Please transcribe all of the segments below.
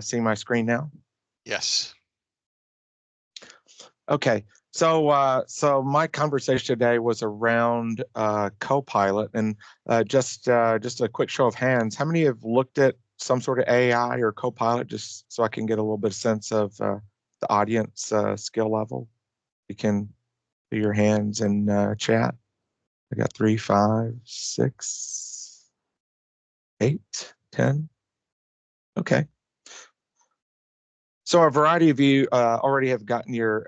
See my screen now? Yes. Okay. So my conversation today was around Copilot, and just a quick show of hands. How many have looked at some sort of AI or Copilot, just so I can get a little bit of sense of the audience skill level? You can do your hands in chat. I got 3, 5, 6, 8, 10. Okay. So a variety of you already have gotten your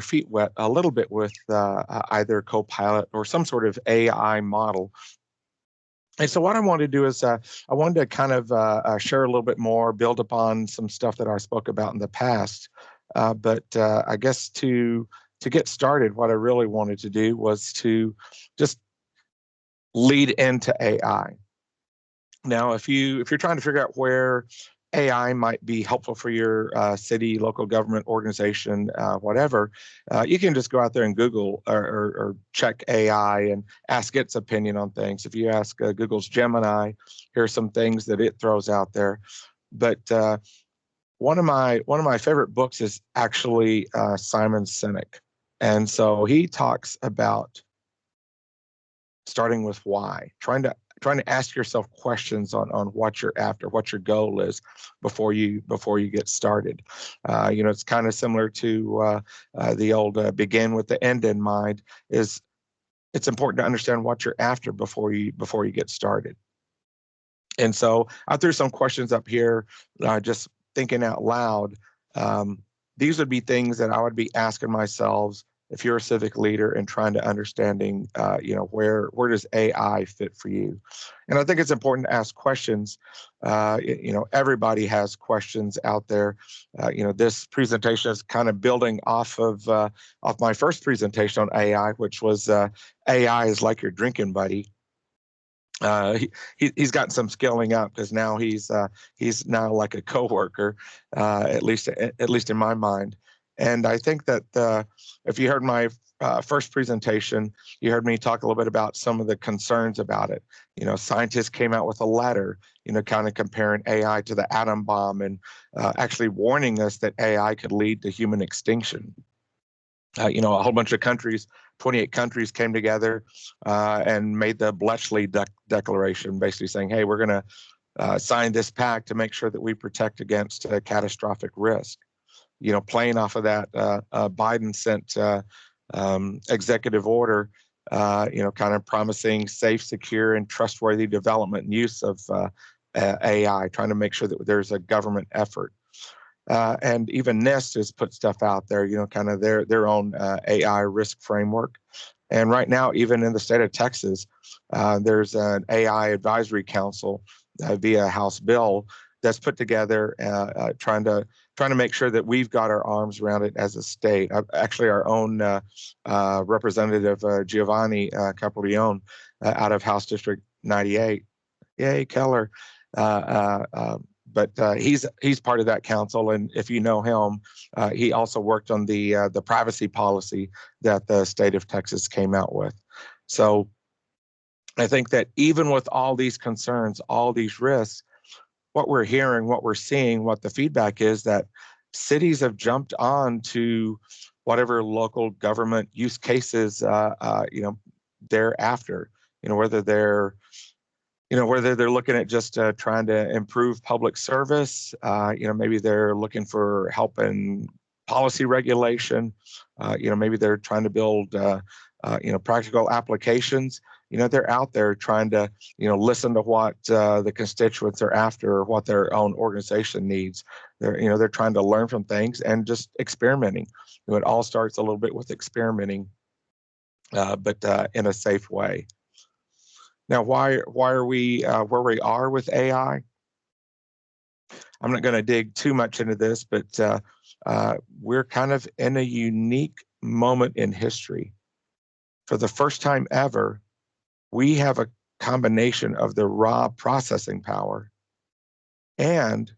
feet wet a little bit with either Copilot or some sort of AI model. And so what I wanted to do is I wanted to kind of share a little bit more, build upon some stuff that I spoke about in the past. But I guess to get started, what I really wanted to do was to just lead into AI. Now, if you're trying to figure out where AI might be helpful for your city, local government organization, whatever, you can just go out there and Google or check AI and ask its opinion on things. If you ask Google's Gemini, here's some things that it throws out there. But one of my favorite books is actually Simon Sinek, and so he talks about starting with why, trying to ask yourself questions on what you're after, what your goal is before you get started. It's kind of similar to the old begin with the end in mind. It's important to understand what you're after before you get started. And so I threw some questions up here, just thinking out loud. These would be things that I would be asking myself if you're a civic leader and trying to understanding, where does AI fit for you? And I think it's important to ask questions. Everybody has questions out there. This presentation is kind of building off of my first presentation on AI, which was AI is like your drinking buddy. He's gotten some skilling up because now he's now like a coworker, at least in my mind. And I think that if you heard my first presentation, you heard me talk a little bit about some of the concerns about it. Scientists came out with a letter, kind of comparing AI to the atom bomb and actually warning us that AI could lead to human extinction. A whole bunch of countries, 28 countries came together and made the Bletchley Declaration, basically saying, hey, we're going to sign this pact to make sure that we protect against catastrophic risk. Playing off of that, Biden sent executive order, kind of promising safe, secure, and trustworthy development and use of AI, trying to make sure that there's a government effort. And even NIST has put stuff out there, kind of their own AI risk framework. And right now, even in the state of Texas, there's an AI advisory council via House bill that's put together, trying to make sure that we've got our arms around it as a state. Actually, our own representative Giovanni Capriglione out of House District 98, yay Keller. But he's part of that council, and if you know him, he also worked on the privacy policy that the state of Texas came out with. So I think that even with all these concerns, all these risks, what we're hearing, what we're seeing, what the feedback is that cities have jumped on to whatever local government use cases they're after. Whether they're looking at just trying to improve public service, maybe they're looking for help in policy regulation, maybe they're trying to build, practical applications. They're out there trying to, listen to what the constituents are after, or what their own organization needs. They're trying to learn from things and just experimenting. It all starts a little bit with experimenting, but in a safe way. Now, why are we where we are with AI? I'm not going to dig too much into this, but we're kind of in a unique moment in history. For the first time ever, we have a combination of the raw processing power, and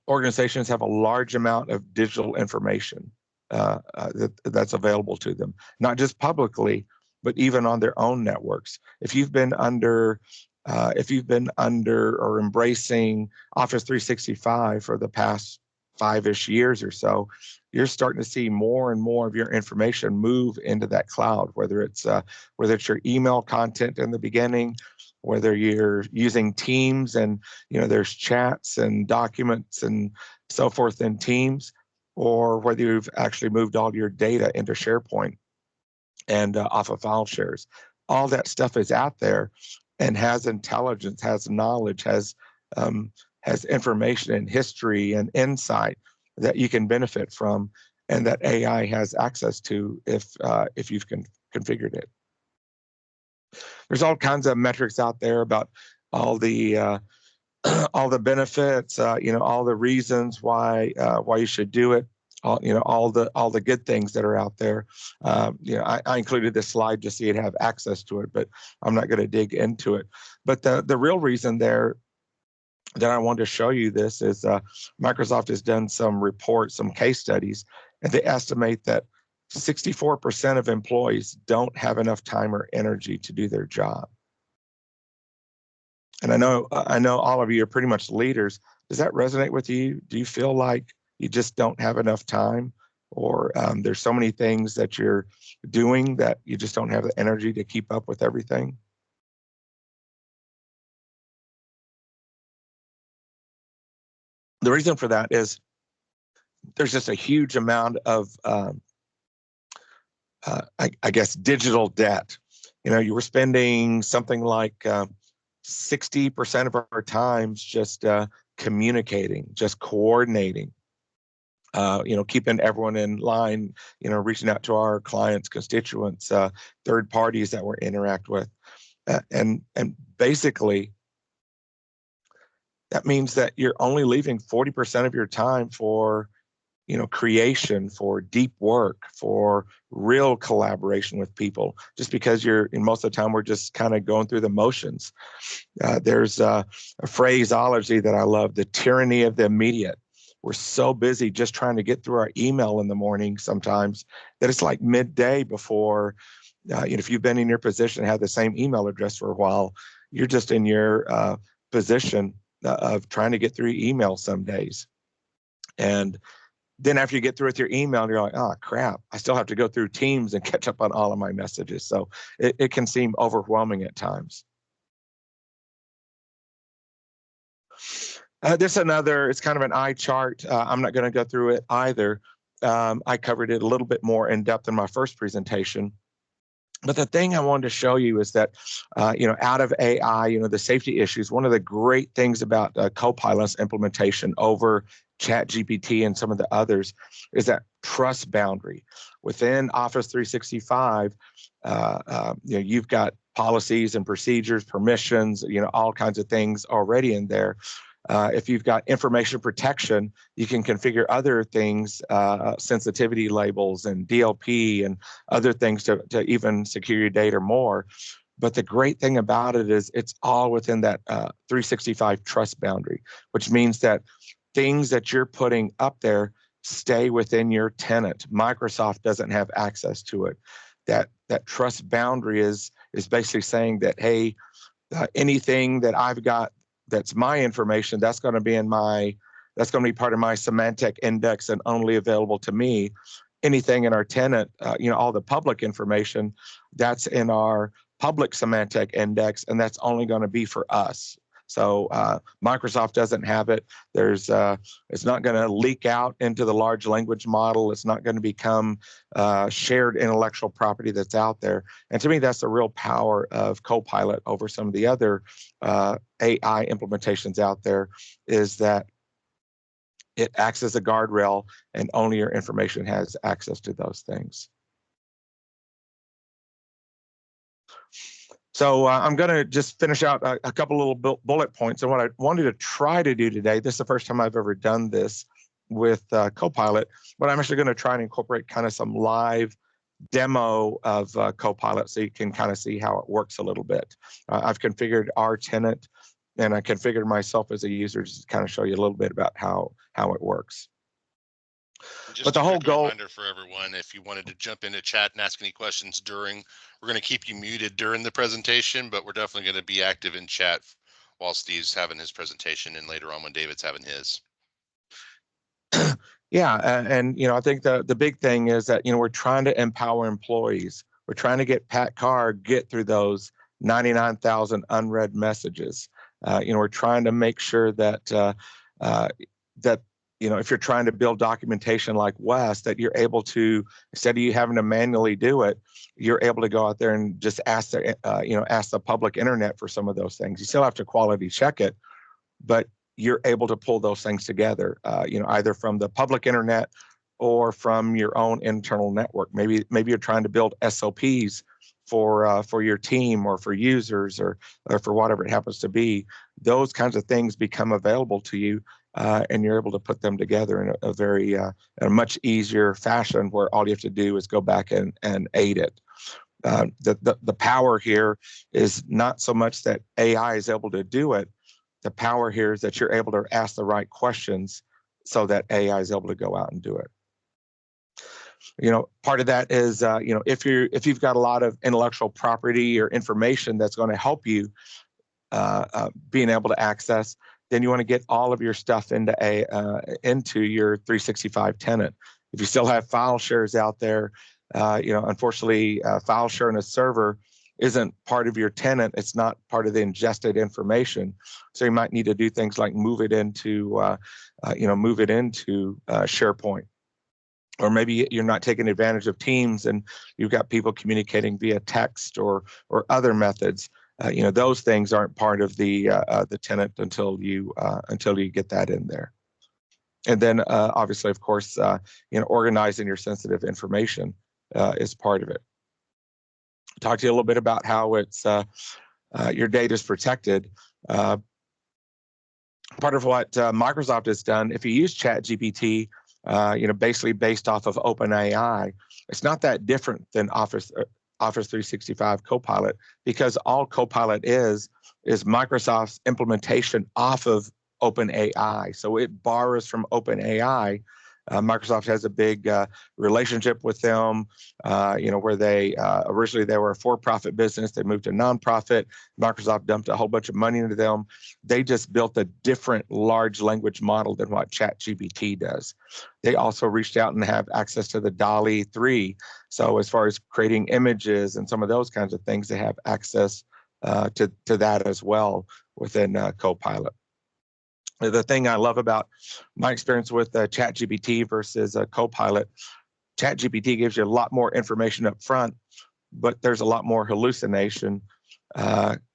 organizations have a large amount of digital information that's available to them, not just publicly, but even on their own networks. If you've been under if you've been under or embracing Office 365 for the past 5-ish years or so, you're starting to see more and more of your information move into that cloud, whether it's your email content in the beginning, whether you're using Teams and there's chats and documents and so forth in Teams, or whether you've actually moved all your data into SharePoint and off of file shares. All that stuff is out there and has intelligence, has knowledge, has information and history and insight that you can benefit from, and that AI has access to if you've configured it. There's all kinds of metrics out there about all the all the benefits, all the reasons why you should do it. All the good things that are out there. I included this slide just so you'd have access to it, but I'm not going to dig into it. But the real reason there that I wanted to show you this is Microsoft has done some reports, some case studies, and they estimate that 64% of employees don't have enough time or energy to do their job. And I know all of you are pretty much leaders. Does that resonate with you? Do you feel like you just don't have enough time, or there's so many things that you're doing that you just don't have the energy to keep up with everything? The reason for that is there's just a huge amount of, I guess, digital debt. You were spending something like 60% of our times just communicating, just coordinating, keeping everyone in line, reaching out to our clients, constituents, third parties that we interact with. And basically, that means that you're only leaving 40% of your time for creation, for deep work, for real collaboration with people, just because most of the time we're just kind of going through the motions. There's a phraseology that I love, the tyranny of the immediate. We're so busy just trying to get through our email in the morning sometimes that it's like midday before, if you've been in your position, have the same email address for a while, you're just in your position of trying to get through email some days. And then after you get through with your email, you're like, oh, crap, I still have to go through Teams and catch up on all of my messages. So it can seem overwhelming at times. It's kind of an eye chart. I'm not going to go through it either. I covered it a little bit more in depth in my first presentation. But the thing I wanted to show you is that, out of AI, the safety issues, one of the great things about Copilot's implementation over ChatGPT and some of the others is that trust boundary. Within Office 365, you've got policies and procedures, permissions, all kinds of things already in there. If you've got information protection, you can configure other things, sensitivity labels and DLP and other things to even secure your data more. But the great thing about it is it's all within that 365 trust boundary, which means that things that you're putting up there stay within your tenant. Microsoft doesn't have access to it. That trust boundary is basically saying that, hey, anything that I've got that's my information, that's going to be part of my semantic index and only available to me. Anything in our tenant, all the public information, that's in our public semantic index, and that's only going to be for us. So Microsoft doesn't have it. It's not going to leak out into the large language model. It's not going to become shared intellectual property that's out there. And to me, that's the real power of Copilot over some of the other AI implementations out there, is that it acts as a guardrail and only your information has access to those things. So I'm going to just finish out a couple little bullet points. And what I wanted to try to do today, this is the first time I've ever done this with Copilot, but I'm actually going to try and incorporate kind of some live demo of Copilot so you can kind of see how it works a little bit. I've configured our tenant, and I configured myself as a user just to kind of show you a little bit about how it works. Just But the a whole quick goal, reminder for everyone, if you wanted to jump into chat and ask any questions we're going to keep you muted during the presentation, but we're definitely going to be active in chat while Steve's having his presentation and later on when David's having his. yeah, and I think the big thing is that we're trying to empower employees. We're trying to get Pat Carr get through those 99,000 unread messages. We're trying to make sure that that if you're trying to build documentation like Wes, that you're able to, instead of you having to manually do it, you're able to go out there and just ask the public internet for some of those things. You still have to quality check it, but you're able to pull those things together, either from the public internet or from your own internal network. Maybe you're trying to build SOPs for your team or for users or for whatever it happens to be. Those kinds of things become available to you, and you're able to put them together in a much easier fashion, where all you have to do is go back and aid it. The power here is not so much that AI is able to do it. The power here is that you're able to ask the right questions so that AI is able to go out and do it. Part of that is, if you've got a lot of intellectual property or information that's going to help you being able to access, then you want to get all of your stuff into your 365 tenant. If you still have file shares out there, unfortunately, file share in a server isn't part of your tenant. It's not part of the ingested information. So you might need to do things like move it into SharePoint. Or maybe you're not taking advantage of Teams and you've got people communicating via text or other methods. Those things aren't part of the tenant until you get that in there. And then obviously, of course, organizing your sensitive information is part of it. Talk to you a little bit about how it's your data is protected. Part of what Microsoft has done, if you use ChatGPT, basically based off of OpenAI, it's not that different than Office 365 Copilot, because all Copilot is Microsoft's implementation off of OpenAI. So it borrows from OpenAI. Microsoft has a big relationship with them, where they originally they were a for-profit business. They moved to nonprofit. Microsoft dumped a whole bunch of money into them. They just built a different large language model than what ChatGPT does. They also reached out and have access to the DALL-E 3. So as far as creating images and some of those kinds of things, they have access to that as well within Copilot. The thing I love about my experience with ChatGPT versus Copilot, ChatGPT gives you a lot more information up front, but there's a lot more hallucination.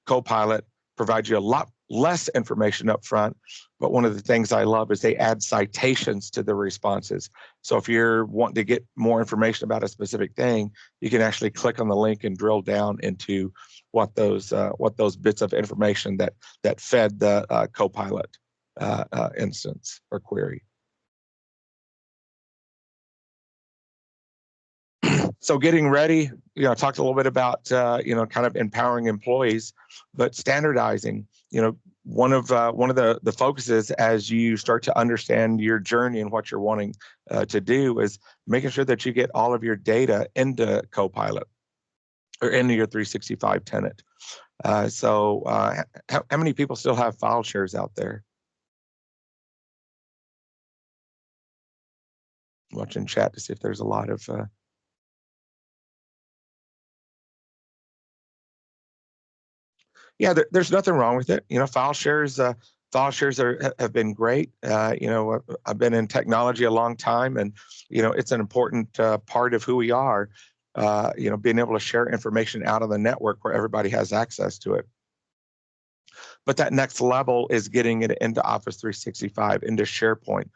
Copilot provides you a lot less information up front, but one of the things I love is they add citations to the responses. So if you're wanting to get more information about a specific thing, you can actually click on the link and drill down into what those bits of information that fed the Copilot instance or query. So getting ready, talked a little bit about, kind of empowering employees, but standardizing, one of the focuses as you start to understand your journey and what you're wanting to do is making sure that you get all of your data into Copilot or into your 365 tenant. So how many people still have file shares out there? Watching chat to see if there's a lot of yeah, there's nothing wrong with it. File shares have been great. I've been in technology a long time, and it's an important part of who we are. Being able to share information out on the network where everybody has access to it. But that next level is getting it into Office 365, into SharePoint.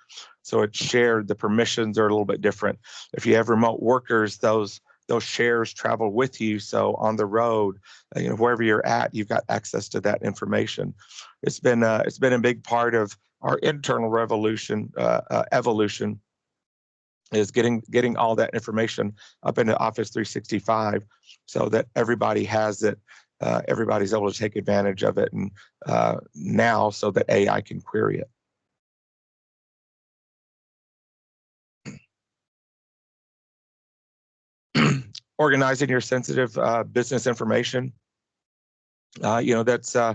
So it's shared. The permissions are a little bit different. If you have remote workers, those shares travel with you. So on the road, wherever you're at, you've got access to that information. It's been a big part of our internal evolution is getting all that information up into Office 365 so that everybody has it. Everybody's able to take advantage of it, and now so that AI can query it. organizing your sensitive business information. That's I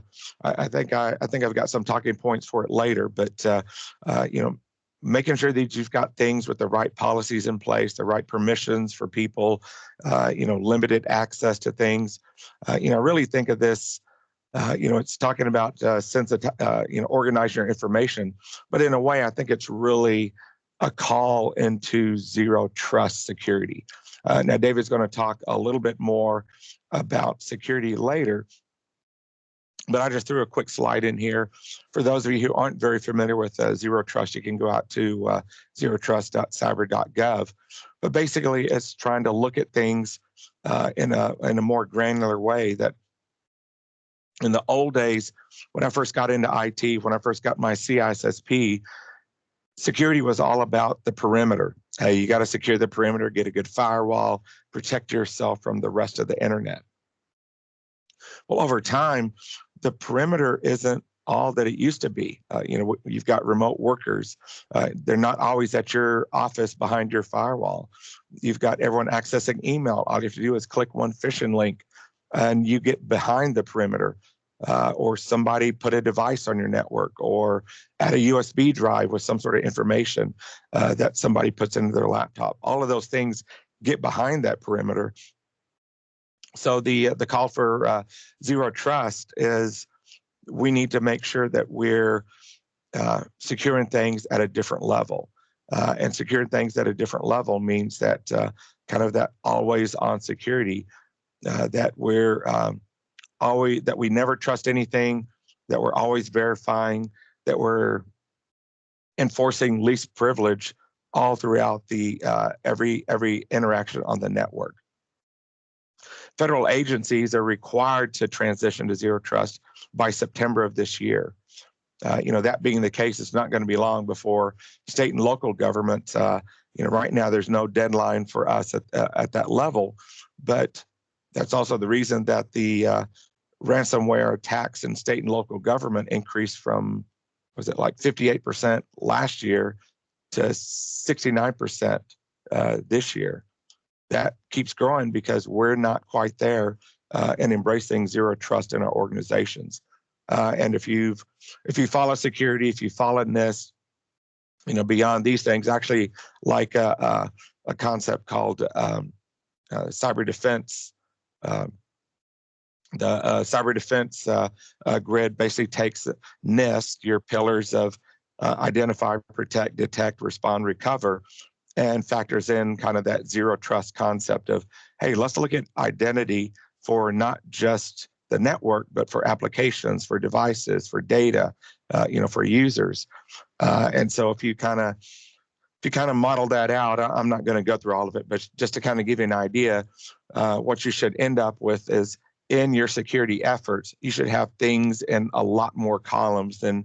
think I've got some talking points for it later, but making sure that you've got things with the right policies in place, the right permissions for people, limited access to things. Really think of this. It's talking about organize your information, but in a way, I think it's really a call into zero trust security. Now, David's going to talk a little bit more about security later, but I just threw a quick slide in here. For those of you who aren't very familiar with zero trust, you can go out to zerotrust.cyber.gov. But basically, it's trying to look at things in a more granular way. That in the old days, when I first got into IT, when I first got my CISSP, security was all about the perimeter. Hey, you got to secure the perimeter, get a good firewall, protect yourself from the rest of the internet. Well, over time, the perimeter isn't all that it used to be. You've got remote workers. They're not always at your office behind your firewall. You've got everyone accessing email. All you have to do is click one phishing link and you get behind the perimeter. Or somebody put a device on your network or add a USB drive with some sort of information that somebody puts into their laptop. All of those things get behind that perimeter. So the call for zero trust is we need to make sure that we're securing things at a different level. And securing things at a different level means that kind of that always on security, that we're that we never trust anything, that we're always verifying, that we're enforcing least privilege all throughout the every interaction on the network. Federal agencies are required to transition to zero trust by September of this year. That being the case, it's not going to be long before state and local government. Right now there's no deadline for us at that level, but that's also the reason that the ransomware attacks in state and local government increased from, was it like 58% last year to 69% this year. That keeps growing because we're not quite there in embracing zero trust in our organizations. And if you follow security, if you follow NIST, beyond these things, actually like a concept called cyber defense. The cyber defense grid basically takes NIST, your pillars of identify, protect, detect, respond, recover, and factors in kind of that zero trust concept of, hey, let's look at identity for not just the network, but for applications, for devices, for data, for users. And so if you kind of model that out, I'm not going to go through all of it, but just to kind of give you an idea, what you should end up with is in your security efforts, you should have things in a lot more columns than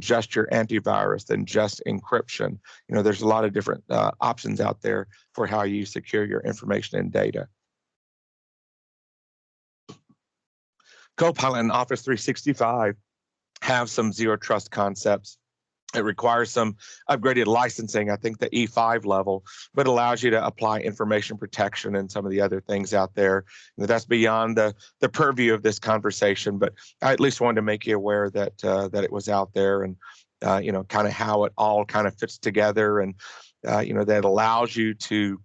just your antivirus, than just encryption. There's a lot of different options out there for how you secure your information and data. Copilot and Office 365 have some zero trust concepts. It requires some upgraded licensing, I think the E5 level, but allows you to apply information protection and some of the other things out there. That's beyond the purview of this conversation, but I at least wanted to make you aware that that it was out there and kind of how it all kind of fits together, and that allows you to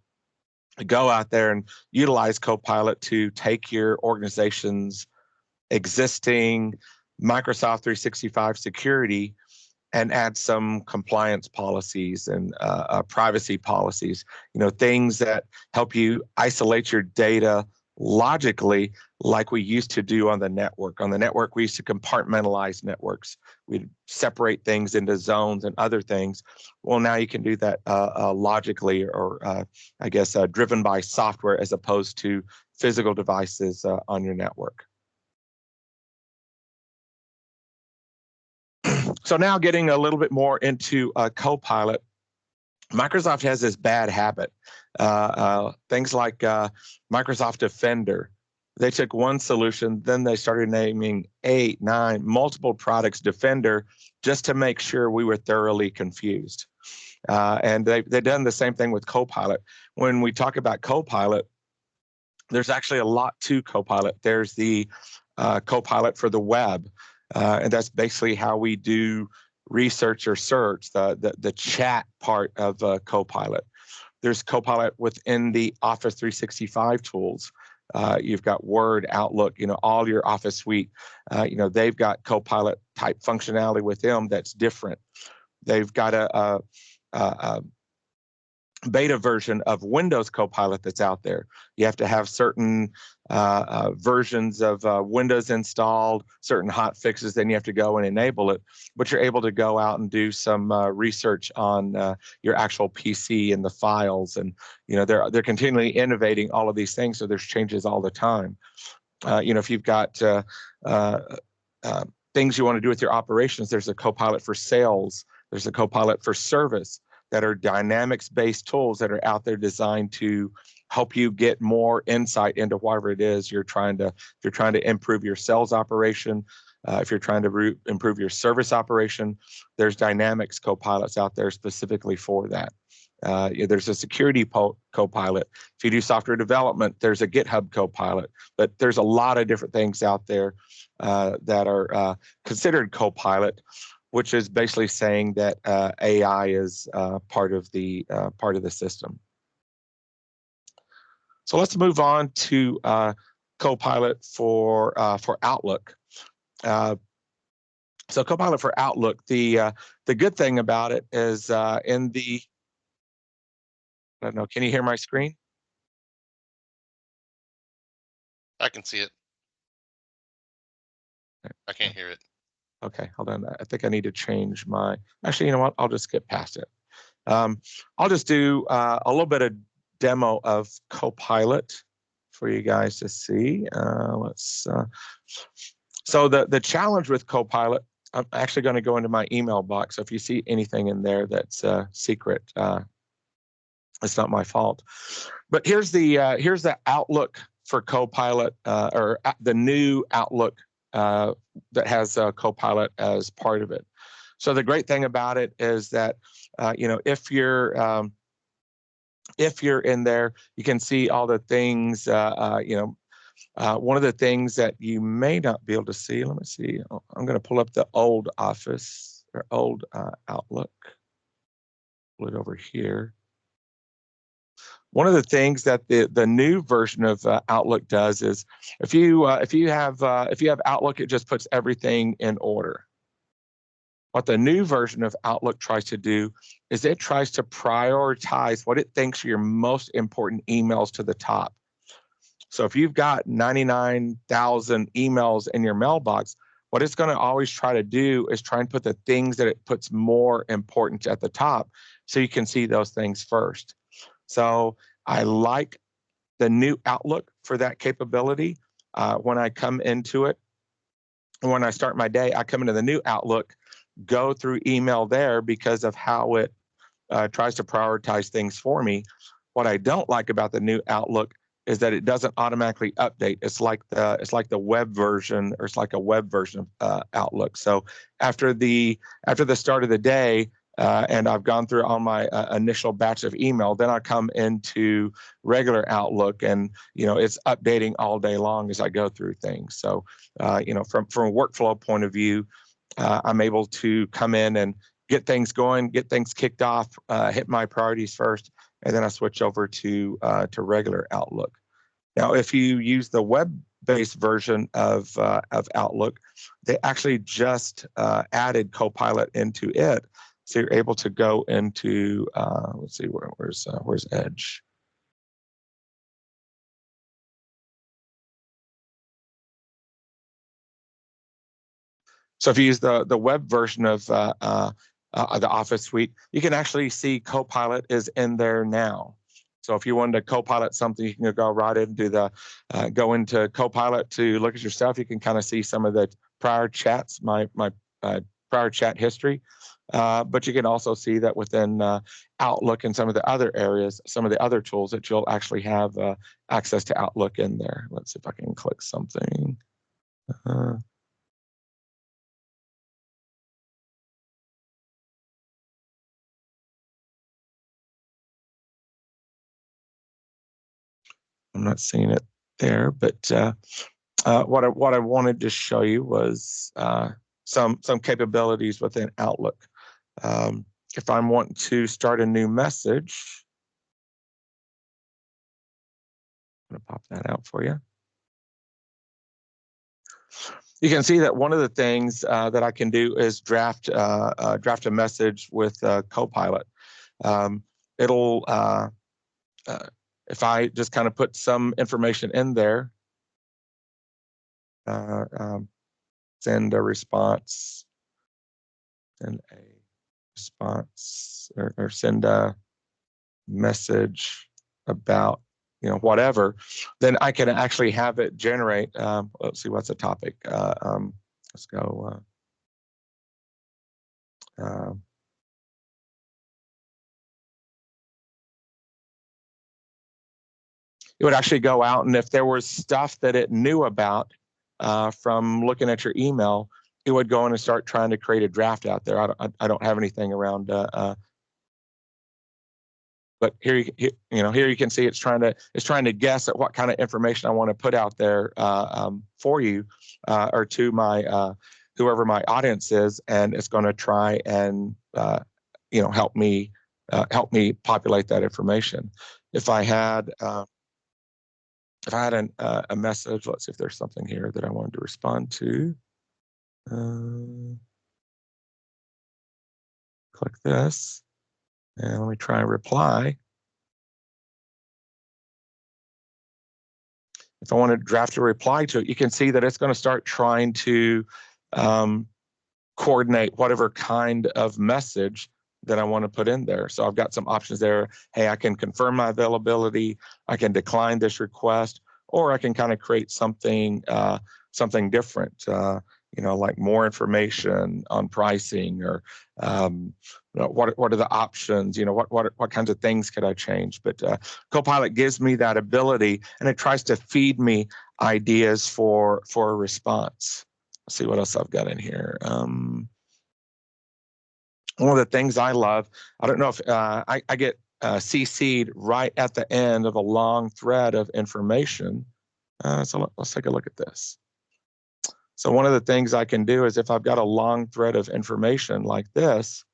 go out there and utilize Copilot to take your organization's existing Microsoft 365 security and add some compliance policies and privacy policies, things that help you isolate your data logically, like we used to do on the network. On the network, we used to compartmentalize networks. We'd separate things into zones and other things. Well, now you can do that logically, or driven by software as opposed to physical devices on your network. So now getting a little bit more into Copilot, Microsoft has this bad habit. Things like Microsoft Defender. They took one solution, then they started naming 8, 9, multiple products Defender just to make sure we were thoroughly confused. And they've done the same thing with Copilot. When we talk about Copilot, there's actually a lot to Copilot. There's the Copilot for the web, and that's basically how we do research or search, the chat part of Copilot. There's Copilot within the Office 365 tools. You've got Word, Outlook, all your Office suite. They've got Copilot type functionality with them that's different. They've got a beta version of Windows Copilot that's out there. You have to have certain versions of Windows installed, certain hot fixes, then you have to go and enable it. But you're able to go out and do some research on your actual PC and the files. And they're continually innovating all of these things, so there's changes all the time. If you've got things you want to do with your operations, there's a Copilot for sales, there's a Copilot for service, that are dynamics-based tools that are out there designed to help you get more insight into whatever it is you're trying to. If you're trying to improve your sales operation, if you're trying to improve your service operation, there's dynamics copilots out there specifically for that. There's a security copilot. If you do software development, there's a GitHub copilot. But there's a lot of different things out there that are considered copilot, which is basically saying that AI is part of the system. So let's move on to Copilot for Outlook. So Copilot for Outlook, the good thing about it is I don't know, can you hear my screen? I can see it. I can't hear it. Okay, hold on. I think I need to change my. Actually, you know what? I'll just skip past it. I'll just do a little bit of demo of Copilot for you guys to see. So the challenge with Copilot, I'm actually going to go into my email box. So if you see anything in there that's secret, it's not my fault. But here's the Outlook for Copilot, or the new Outlook that has Copilot as part of it. So the great thing about it is that if you're in there, you can see all the things. One of the things that you may not be able to see. Let me see. I'm going to pull up the old Office or old Outlook. Pull it over here. One of the things that the new version of Outlook does is, if you have Outlook, it just puts everything in order. What the new version of Outlook tries to do is it tries to prioritize what it thinks are your most important emails to the top. So if you've got 99,000 emails in your mailbox, what it's going to always try to do is try and put the things that it puts more important at the top, so you can see those things first. So I like the new Outlook for that capability. When I come into it, when I start my day, I come into the new Outlook, go through email there because of how it tries to prioritize things for me. What I don't like about the new Outlook is that it doesn't automatically update. It's like the web version, or it's like a web version of Outlook. So after the start of the day, and I've gone through on my initial batch of email, then I come into regular Outlook, and it's updating all day long as I go through things. So from a workflow point of view, I'm able to come in and get things going, get things kicked off, hit my priorities first, and then I switch over to regular Outlook. Now, if you use the web-based version of Outlook, they actually just added Copilot into it. So you're able to go into, let's see, where's Edge? So if you use the web version of the Office suite, you can actually see Copilot is in there now. So if you wanted to Copilot something, you can go right in and do go into Copilot to look at your stuff. You can kind of see some of the prior chats, my prior chat history. But you can also see that within Outlook and some of the other areas, some of the other tools, that you'll actually have access to Outlook in there. Let's see if I can click something. I'm not seeing it there. But what I wanted to show you was some capabilities within Outlook. If I'm wanting to start a new message, I'm going to pop that out for you. You can see that one of the things that I can do is draft a message with Copilot. It'll if I just kind of put some information in there, send a response, or send a message about whatever, then I can actually have it generate. Let's see, what's the topic? Let's go. It would actually go out, and if there was stuff that it knew about from looking at your email, it would go in and start trying to create a draft out there. I don't have anything around, but here you can see it's trying to guess at what kind of information I want to put out there for you or to my whoever my audience is, and it's going to try and help me populate that information. If I had a message, let's see if there's something here that I wanted to respond to. Click this, and let me try and reply. If I want to draft a reply to it, you can see that it's going to start trying to coordinate whatever kind of message that I want to put in there. So I've got some options there. Hey, I can confirm my availability. I can decline this request, or I can kind of create something different. Like more information on pricing, or what are the options? What kinds of things could I change? But Copilot gives me that ability, and it tries to feed me ideas for a response. Let's see what else I've got in here. One of the things I love, I don't know if I get CC'd right at the end of a long thread of information. So let's take a look at this. So one of the things I can do is if I've got a long thread of information like this,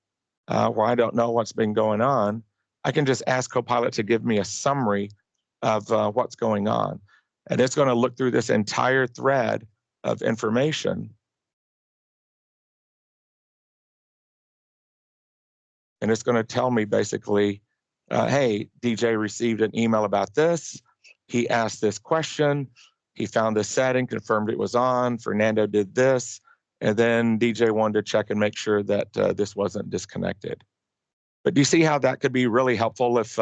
where I don't know what's been going on, I can just ask Copilot to give me a summary of what's going on. And it's going to look through this entire thread of information. And it's going to tell me basically, hey, DJ received an email about this. He asked this question. He found this setting, confirmed it was on. Fernando did this. And then DJ wanted to check and make sure that this wasn't disconnected. But do you see how that could be really helpful if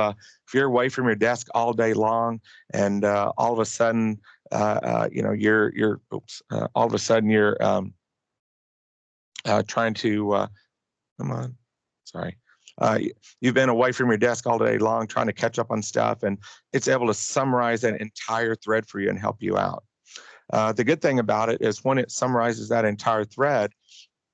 you're away from your desk all day long, and all of a sudden, you're trying to come on, sorry. You've been away from your desk all day long trying to catch up on stuff, and it's able to summarize that entire thread for you and help you out. The good thing about it is when it summarizes that entire thread,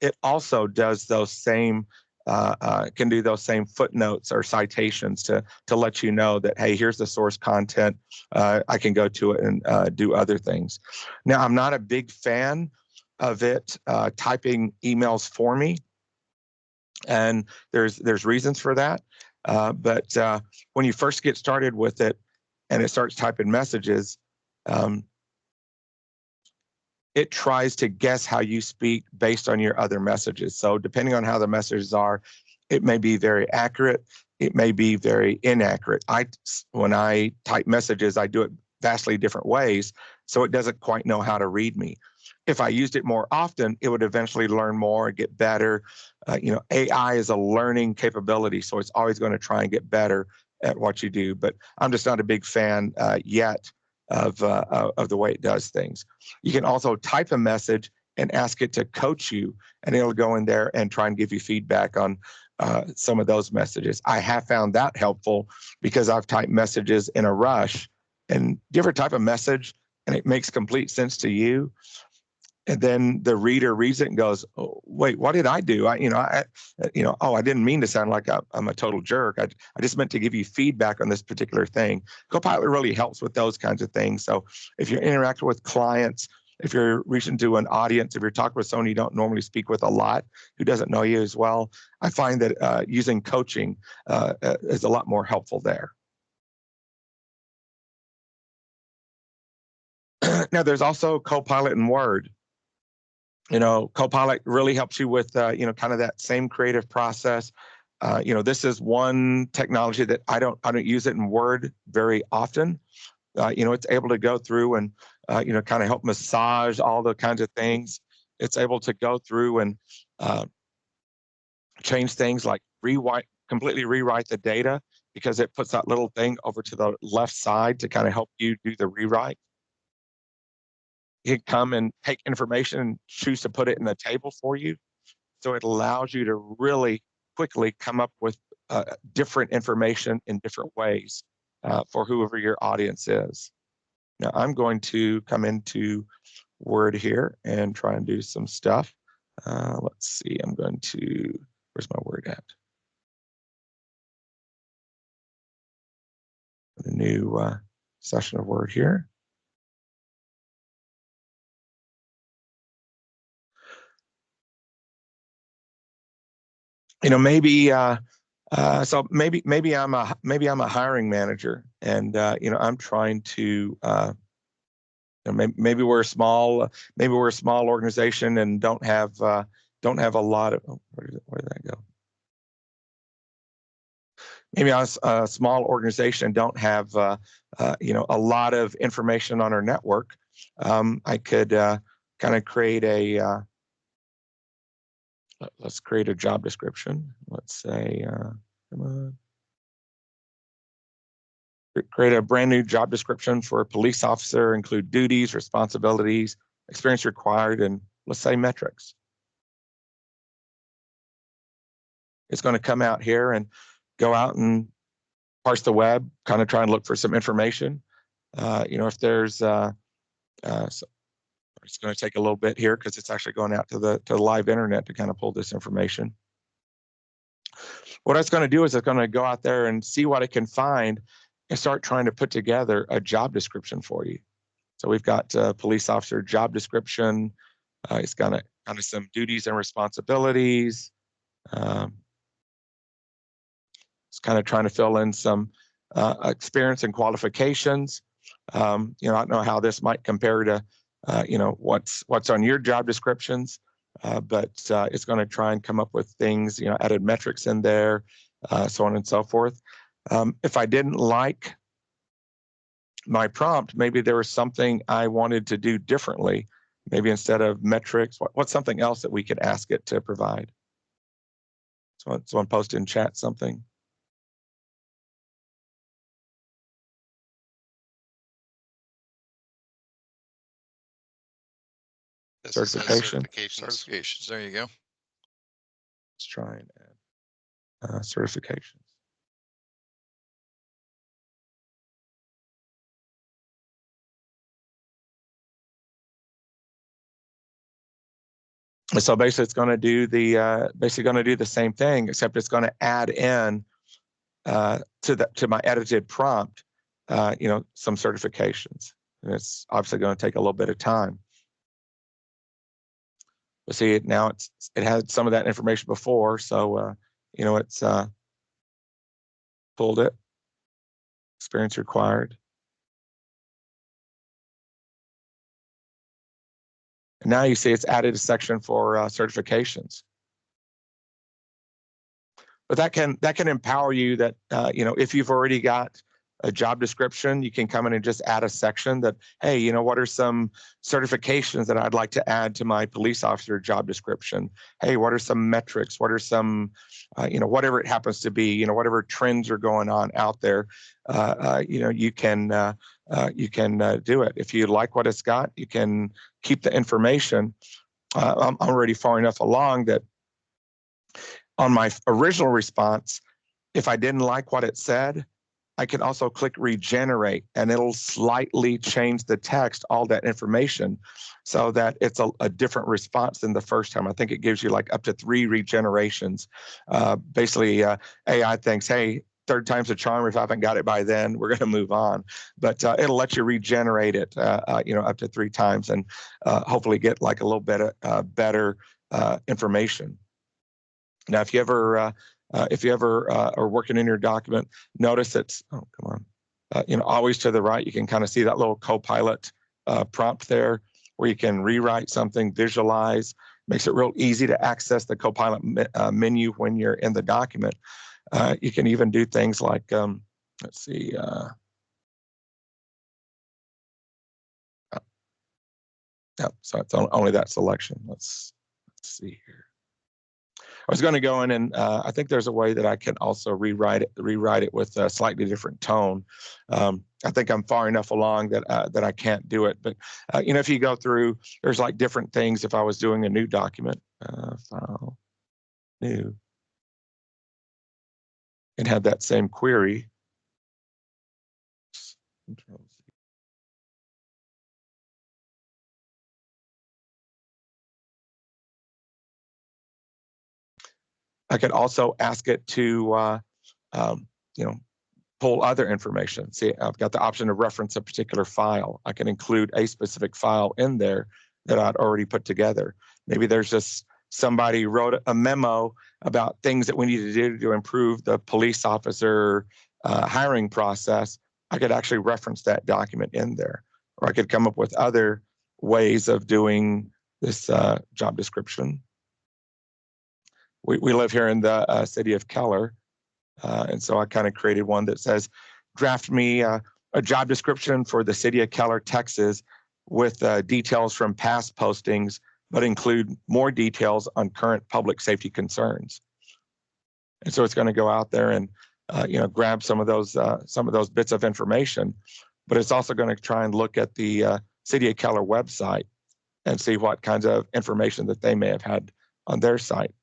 it also does those same can do those same footnotes or citations to let you know that, hey, here's the source content. I can go to it and do other things. Now, I'm not a big fan of it typing emails for me, and there's reasons for that. But when you first get started with it and it starts typing messages, it tries to guess how you speak based on your other messages. So depending on how the messages are, it may be very accurate. It may be very inaccurate. When I type messages, I do it vastly different ways, so it doesn't quite know how to read me. If I used it more often, it would eventually learn more and get better. AI is a learning capability, so it's always going to try and get better at what you do. But I'm just not a big fan yet of the way it does things. You can also type a message and ask it to coach you, and it'll go in there and try and give you feedback on some of those messages. I have found that helpful because I've typed messages in a rush. And do you ever type a message and it makes complete sense to you, and then the reader reads it and goes, oh, wait, what did I do? I didn't mean to sound like I'm a total jerk. I just meant to give you feedback on this particular thing. Copilot really helps with those kinds of things. So if you're interacting with clients, if you're reaching to an audience, if you're talking with someone you don't normally speak with a lot, who doesn't know you as well, I find that using coaching is a lot more helpful there. Now, there's also Copilot in Word. Copilot really helps you with, kind of that same creative process. This is one technology that I don't use it in Word very often. It's able to go through and, kind of help massage all the kinds of things. It's able to go through and change things like completely rewrite the data, because it puts that little thing over to the left side to kind of help you do the rewrite. You can come and take information and choose to put it in the table for you. So it allows you to really quickly come up with different information in different ways for whoever your audience is. Now I'm going to come into Word here and try and do some stuff. Let's see, where's my Word at? A new session of Word here. Maybe maybe I'm a hiring manager, and I'm trying to maybe we're a small organization and don't have a lot of where did that go? Maybe I'm a small organization and don't have a lot of information on our network. I could kind of create let's create a job description. Let's say, come on. Create a brand new job description for a police officer, include duties, responsibilities, experience required, and let's say metrics. It's going to come out here and go out and parse the web, kind of try and look for some information. If there's, so it's going to take a little bit here because it's actually going out to the live internet to kind of pull this information. What it's going to do is it's going to go out there and see what it can find and start trying to put together a job description for you. So we've got police officer job description. It's got kind of some duties and responsibilities. It's kind of trying to fill in some experience and qualifications. I don't know how this might compare to, what's on your job descriptions, but it's going to try and come up with things, added metrics in there, so on and so forth. If I didn't like my prompt, maybe there was something I wanted to do differently. Maybe instead of metrics, what's something else that we could ask it to provide? Someone post in chat something. Certifications. There you go. Let's try and add certifications. So basically, it's going to do the same thing, except it's going to add in to my edited prompt, some certifications, and it's obviously going to take a little bit of time. But see, now it had some of that information before, so it's pulled it. Experience required. And now you see it's added a section for certifications. But that can empower you that, if you've already got a job description, you can come in and just add a section that, hey, what are some certifications that I'd like to add to my police officer job description? Hey, what are some metrics? What are some, whatever it happens to be, whatever trends are going on out there, you can do it. If you like what it's got, you can keep the information. I'm already far enough along that on my original response, if I didn't like what it said, I can also click regenerate, and it'll slightly change the text, all that information, so that it's a different response than the first time. I think it gives you like up to 3 regenerations. Basically, AI thinks, hey, third time's a charm. If I haven't got it by then, we're going to move on. But it'll let you regenerate it, up to 3 times, and hopefully get like a little bit better information. Now, if you ever are working in your document, notice it's always to the right. You can kind of see that little Copilot prompt there, where you can rewrite something, visualize. Makes it real easy to access the Copilot menu when you're in the document. You can even do things like, let's see. So it's only that selection. Let's see here. I was going to go in and I think there's a way that I can also rewrite it with a slightly different tone. I think I'm far enough along that I can't do it. But if you go through, there's like different things. If I was doing a new document, file, new, and had that same query. I could also ask it to, pull other information. See, I've got the option to reference a particular file. I can include a specific file in there that I'd already put together. Maybe there's just somebody wrote a memo about things that we need to do to improve the police officer hiring process. I could actually reference that document in there, or I could come up with other ways of doing this job description. We live here in the city of Keller, and so I kind of created one that says, draft me a job description for the city of Keller, Texas, with details from past postings, but include more details on current public safety concerns. And so it's going to go out there and grab some of those bits of information, but it's also going to try and look at the city of Keller website and see what kinds of information that they may have had on their site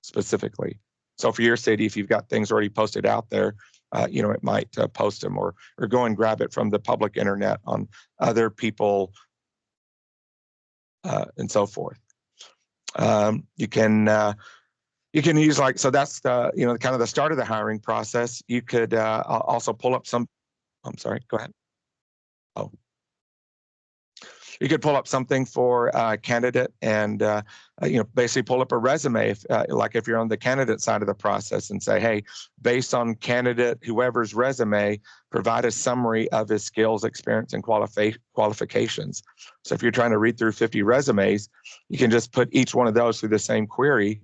specifically. So for your city, if you've got things already posted out there, it might post them or go and grab it from the public internet on other people and so forth. You can use so that's the kind of the start of the hiring process. You could also pull up some. I'm sorry. Go ahead. Oh. You could pull up something for a candidate and basically pull up a resume, if you're on the candidate side of the process, and say, hey, based on candidate whoever's resume, provide a summary of his skills, experience, and qualifications. So if you're trying to read through 50 resumes, you can just put each one of those through the same query,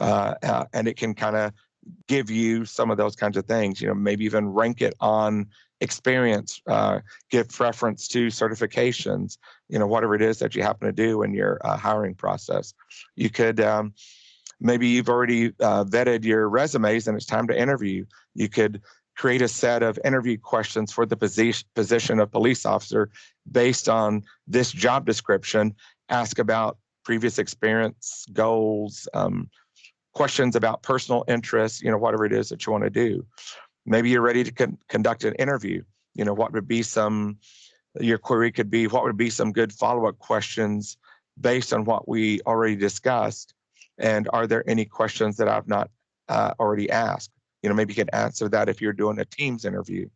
and it can kind of give you some of those kinds of things. Maybe even rank it on experience, give preference to certifications, whatever it is that you happen to do in your hiring process. You could, maybe you've already vetted your resumes and it's time to interview. You could create a set of interview questions for the position of police officer based on this job description. Ask about previous experience, goals, questions about personal interests, whatever it is that you want to do. Maybe you're ready to conduct an interview. What would be your query could be, what would be some good follow-up questions based on what we already discussed? And are there any questions that I've not already asked? Maybe you could answer that if you're doing a Teams interview.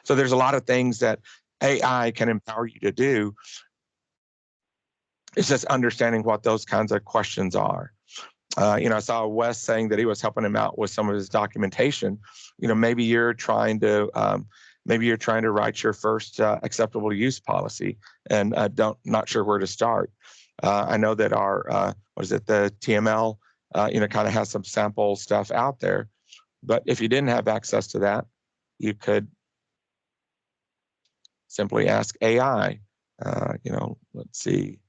So there's a lot of things that AI can empower you to do. It's just understanding what those kinds of questions are. I saw Wes saying that he was helping him out with some of his documentation. Maybe you're trying to write your first acceptable use policy and not sure where to start. I know that our the TML kind of has some sample stuff out there, but if you didn't have access to that, you could simply ask AI. Let's see.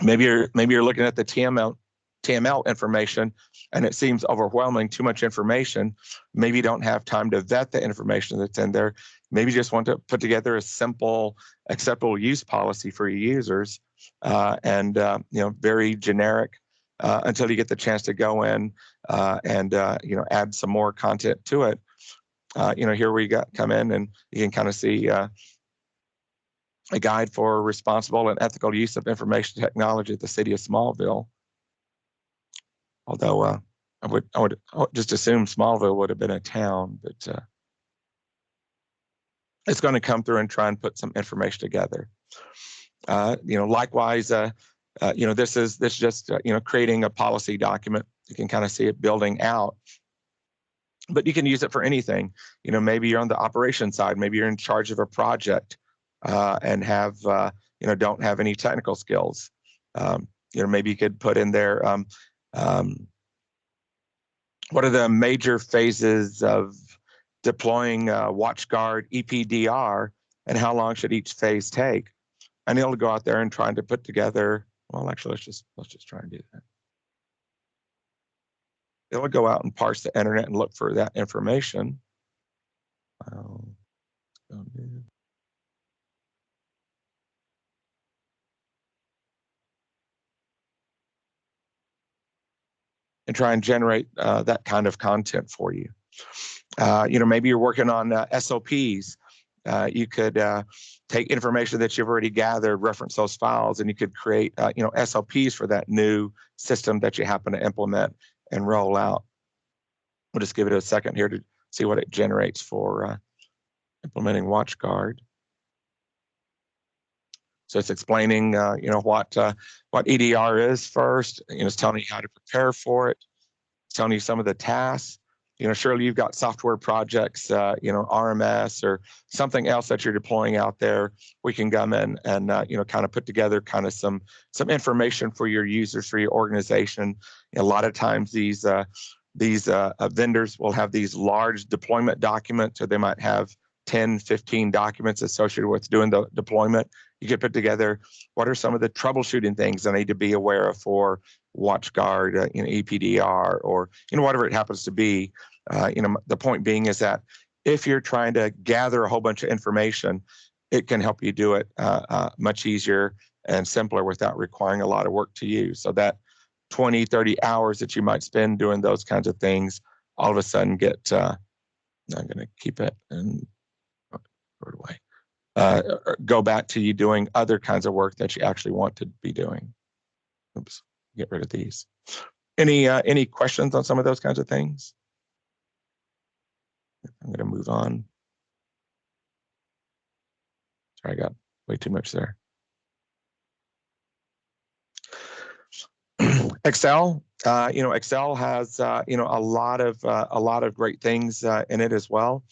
Maybe you're looking at the TML information and it seems overwhelming, too much information. Maybe you don't have time to vet the information that's in there. Maybe you just want to put together a simple acceptable use policy for your users, and very generic, until you get the chance to go in and add some more content to it. Here we come in and you can kind of see a guide for responsible and ethical use of information technology at the city of Smallville. Although I would just assume Smallville would have been a town, but it's going to come through and try and put some information together. Likewise, this is just creating a policy document. You can kind of see it building out, but you can use it for anything. Maybe you're on the operations side, maybe you're in charge of a project and have don't have any technical skills. Maybe you could put in there what are the major phases of deploying WatchGuard EPDR, and how long should each phase take? And it'll go out there and try to put together. Well, actually, let's just try and do that. It'll go out and parse the internet and look for that information. And try and generate that kind of content for you. Maybe you're working on SOPs. You could take information that you've already gathered, reference those files, and you could create SOPs for that new system that you happen to implement and roll out. We'll just give it a second here to see what it generates for implementing WatchGuard. So it's explaining, what EDR is first. It's telling you how to prepare for it. It's telling you some of the tasks. Surely you've got software projects, RMS or something else that you're deploying out there. We can come in and, kind of put together kind of some information for your users, for your organization. A lot of times these vendors will have these large deployment documents, or they might have 10, 15 documents associated with doing the deployment. You could put together what are some of the troubleshooting things I need to be aware of for WatchGuard, EPDR, or whatever it happens to be. The point being is that if you're trying to gather a whole bunch of information, it can help you do it much easier and simpler without requiring a lot of work to you. So that 20, 30 hours that you might spend doing those kinds of things, all of a sudden get, I'm going to keep it and throw it away. Go back to you doing other kinds of work that you actually want to be doing. Oops, get rid of these. Any questions on some of those kinds of things? I'm going to move on. Sorry, I got way too much there. Excel, Excel has a lot of great things in it as well.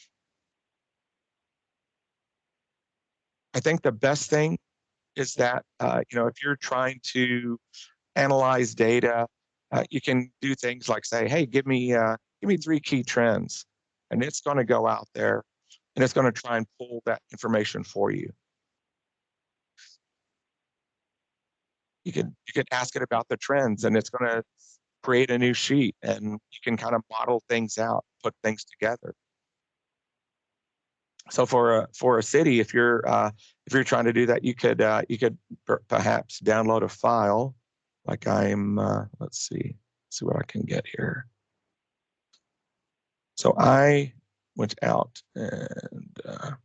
I think the best thing is that if you're trying to analyze data, you can do things like say, hey, give me 3 key trends, and it's going to go out there and it's going to try and pull that information for you. You can ask it about the trends, and it's going to create a new sheet, and you can kind of model things out, put things together. So for a city, if you're trying to do that, you could perhaps download a file. Like let's see what I can get here. So I went out and I'm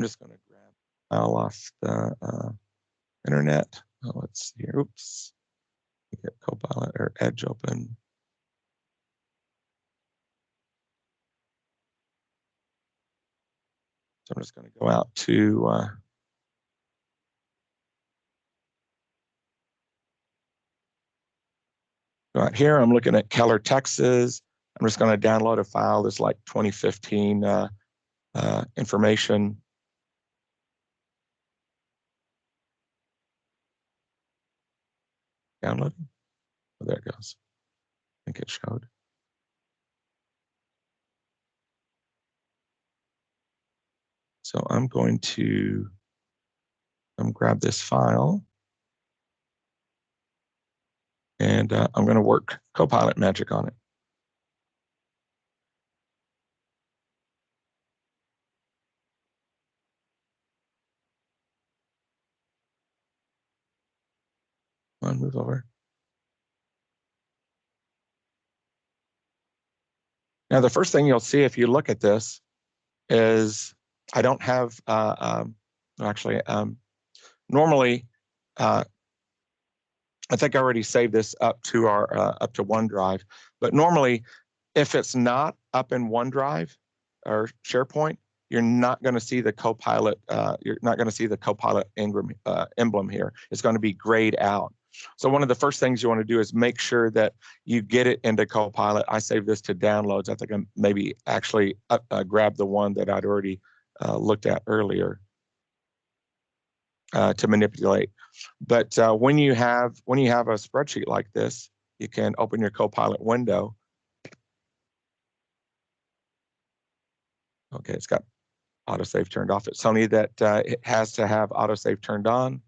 just going to grab a file off the internet. Let's see here. Oops. Get Copilot or Edge open. So I'm just going to go out to right here. I'm looking at Keller, Texas. I'm just going to download a file that's like 2015 information. Downloading. Oh, there it goes. I think it showed. So I'm going to grab this file, and I'm going to work Copilot magic on it. Come on, move over. Now, the first thing you'll see if you look at this is I don't have, normally, I think I already saved this up to OneDrive, but normally if it's not up in OneDrive or SharePoint, you're not going to see the Copilot. You're not going to see the Copilot emblem here. It's going to be grayed out. So one of the first things you want to do is make sure that you get it into Copilot. I saved this to downloads. I think I maybe actually grabbed the one that I'd already looked at earlier to manipulate. But when you have a spreadsheet like this, you can open your Copilot window. Okay, it's got autosave turned off. It's only that it has to have autosave turned on.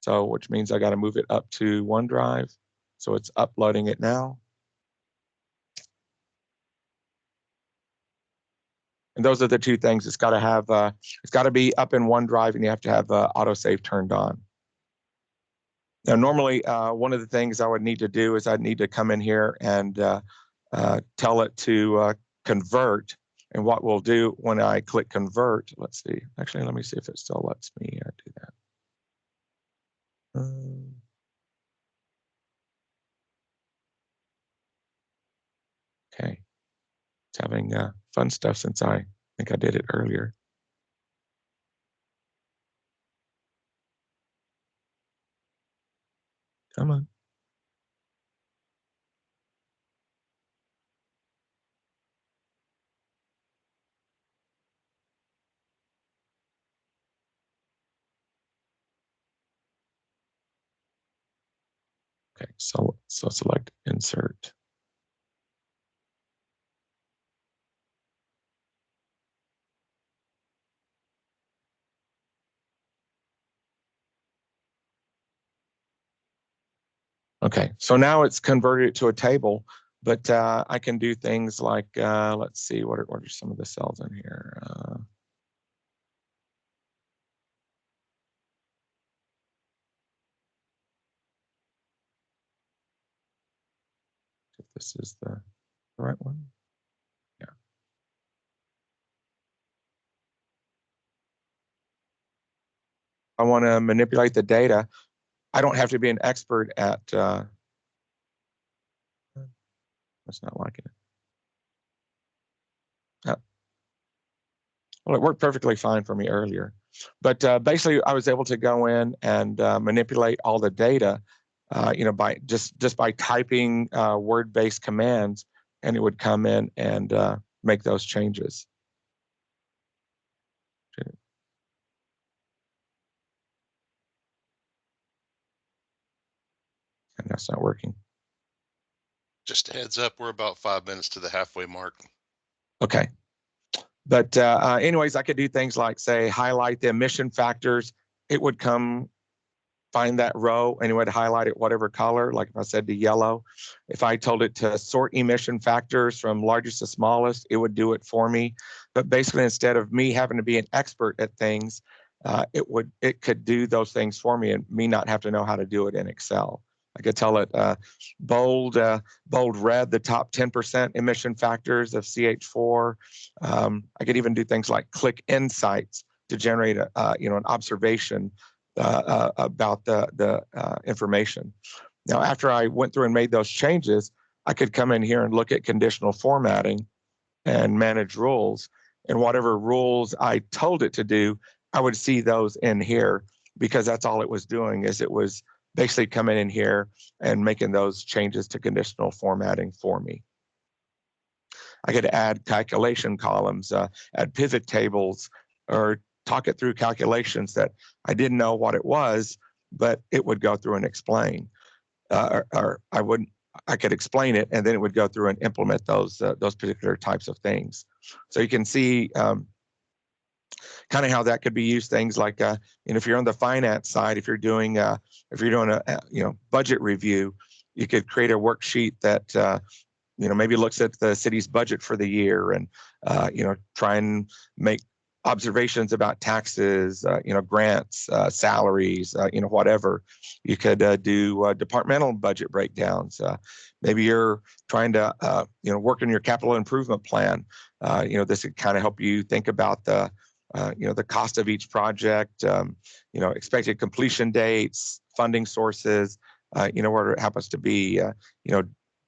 So which means I got to move it up to OneDrive. So it's uploading it now. And those are the two things. It's got to be up in OneDrive, and you have to have autosave turned on. Now, normally, one of the things I would need to do is I'd need to come in here and tell it to convert. And what we'll do when I click convert, let's see. Actually, let me see if it still lets me do that. Okay. It's having fun stuff since I think I did it earlier. Come on. Okay, so select insert. Okay, so now it's converted it to a table, but I can do things like, let's see, what are some of the cells in here? If this is the right one. Yeah. I want to manipulate the data. I don't have to be an expert at, it's not liking it. Well, it worked perfectly fine for me earlier. But basically, I was able to go in and manipulate all the data, by just by typing word-based commands, and it would come in and make those changes. And that's not working. Just a heads up, we're about 5 minutes to the halfway mark. Okay. But anyways, I could do things like, say, highlight the emission factors. It would come find that row and it would highlight it whatever color, like if I said to yellow. If I told it to sort emission factors from largest to smallest, it would do it for me. But basically, instead of me having to be an expert at things, it could do those things for me and me not have to know how to do it in Excel. I could tell it bold red the top 10% emission factors of CH4. I could even do things like click insights to generate an observation about the information. Now, after I went through and made those changes, I could come in here and look at conditional formatting and manage rules. And whatever rules I told it to do, I would see those in here because that's all it was doing is it was basically coming in here and making those changes to conditional formatting for me. I could add calculation columns, add pivot tables, or talk it through calculations that I didn't know what it was, but it would go through and explain. Or I could explain it, and then it would go through and implement those particular types of things. So you can see kind of how that could be used. Things like, if you're on the finance side, if you're doing a budget review, you could create a worksheet that maybe looks at the city's budget for the year and try and make observations about taxes, grants, salaries, whatever. You could do departmental budget breakdowns, Maybe you're trying to work in your capital improvement plan. This could kind of help you think about the the cost of each project, expected completion dates, funding sources, where it happens to be,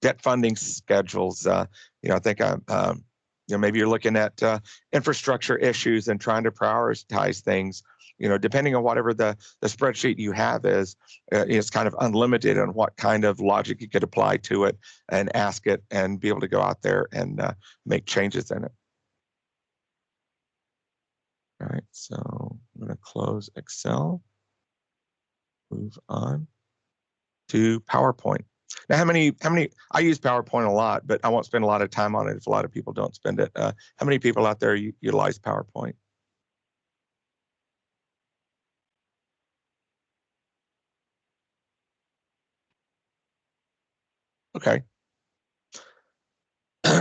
debt funding schedules. I think maybe you're looking at infrastructure issues and trying to prioritize things. Depending on whatever the spreadsheet you have is, it's kind of unlimited on what kind of logic you could apply to it and ask it and be able to go out there and make changes in it. All right, so I'm going to close Excel, move on to PowerPoint. Now, how many, I use PowerPoint a lot, but I won't spend a lot of time on it if a lot of people don't spend it. How many people out there utilize PowerPoint? Okay.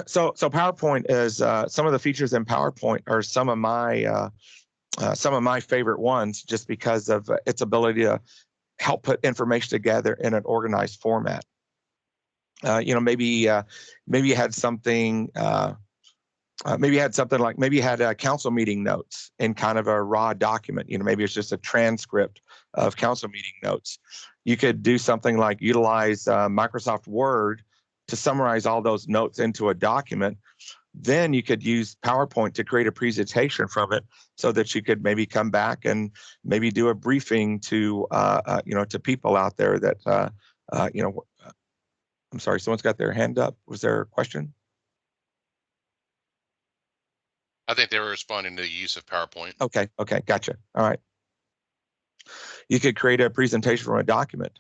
So PowerPoint is some of the features in PowerPoint are some of my favorite ones, just because of its ability to help put information together in an organized format. Maybe you had something. Maybe you had something like, maybe you had council meeting notes in kind of a raw document. Maybe it's just a transcript of council meeting notes. You could do something like utilize Microsoft Word to summarize all those notes into a document. Then you could use PowerPoint to create a presentation from it, so that you could maybe come back and maybe do a briefing to to people out there that I'm sorry, someone's got their hand up. Was there a question? I think they were responding to the use of PowerPoint. Okay, gotcha. All right. You could create a presentation from a document.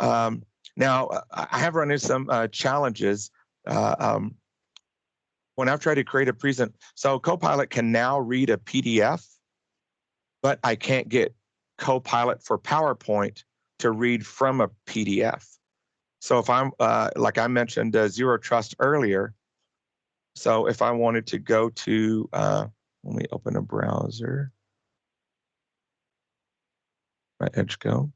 Now, I have run into some challenges when I've tried to create a present. So Copilot can now read a PDF, but I can't get Copilot for PowerPoint to read from a PDF. So if I'm, like I mentioned, Zero Trust earlier. So if I wanted to go to, let me open a browser. My Edge Go.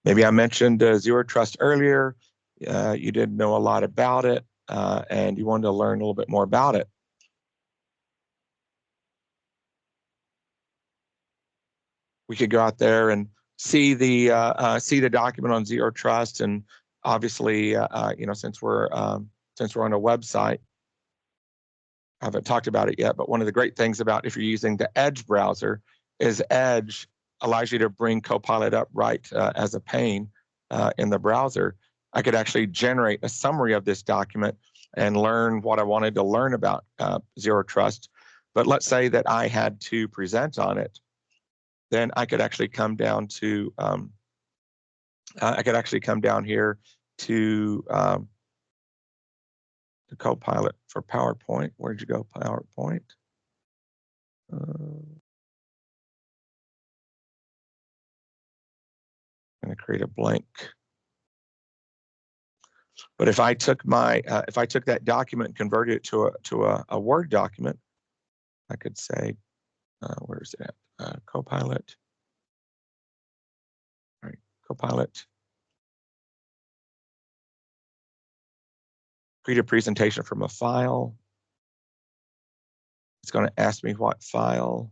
Maybe I mentioned Zero Trust earlier. You didn't know a lot about it, and you wanted to learn a little bit more about it. We could go out there and see the document on Zero Trust, and obviously, since we're on a website, I haven't talked about it yet, but one of the great things about if you're using the Edge browser is Edge allows you to bring Copilot up right as a pane in the browser. I could actually generate a summary of this document and learn what I wanted to learn about Zero Trust. But let's say that I had to present on it, then I could actually come down to, here to the Copilot for PowerPoint. Where'd you go, PowerPoint? I'm going to create a blank. But if I took that document and converted it to a Word document, I could say, where is it at? Copilot. All right, Copilot. Create a presentation from a file. It's going to ask me what file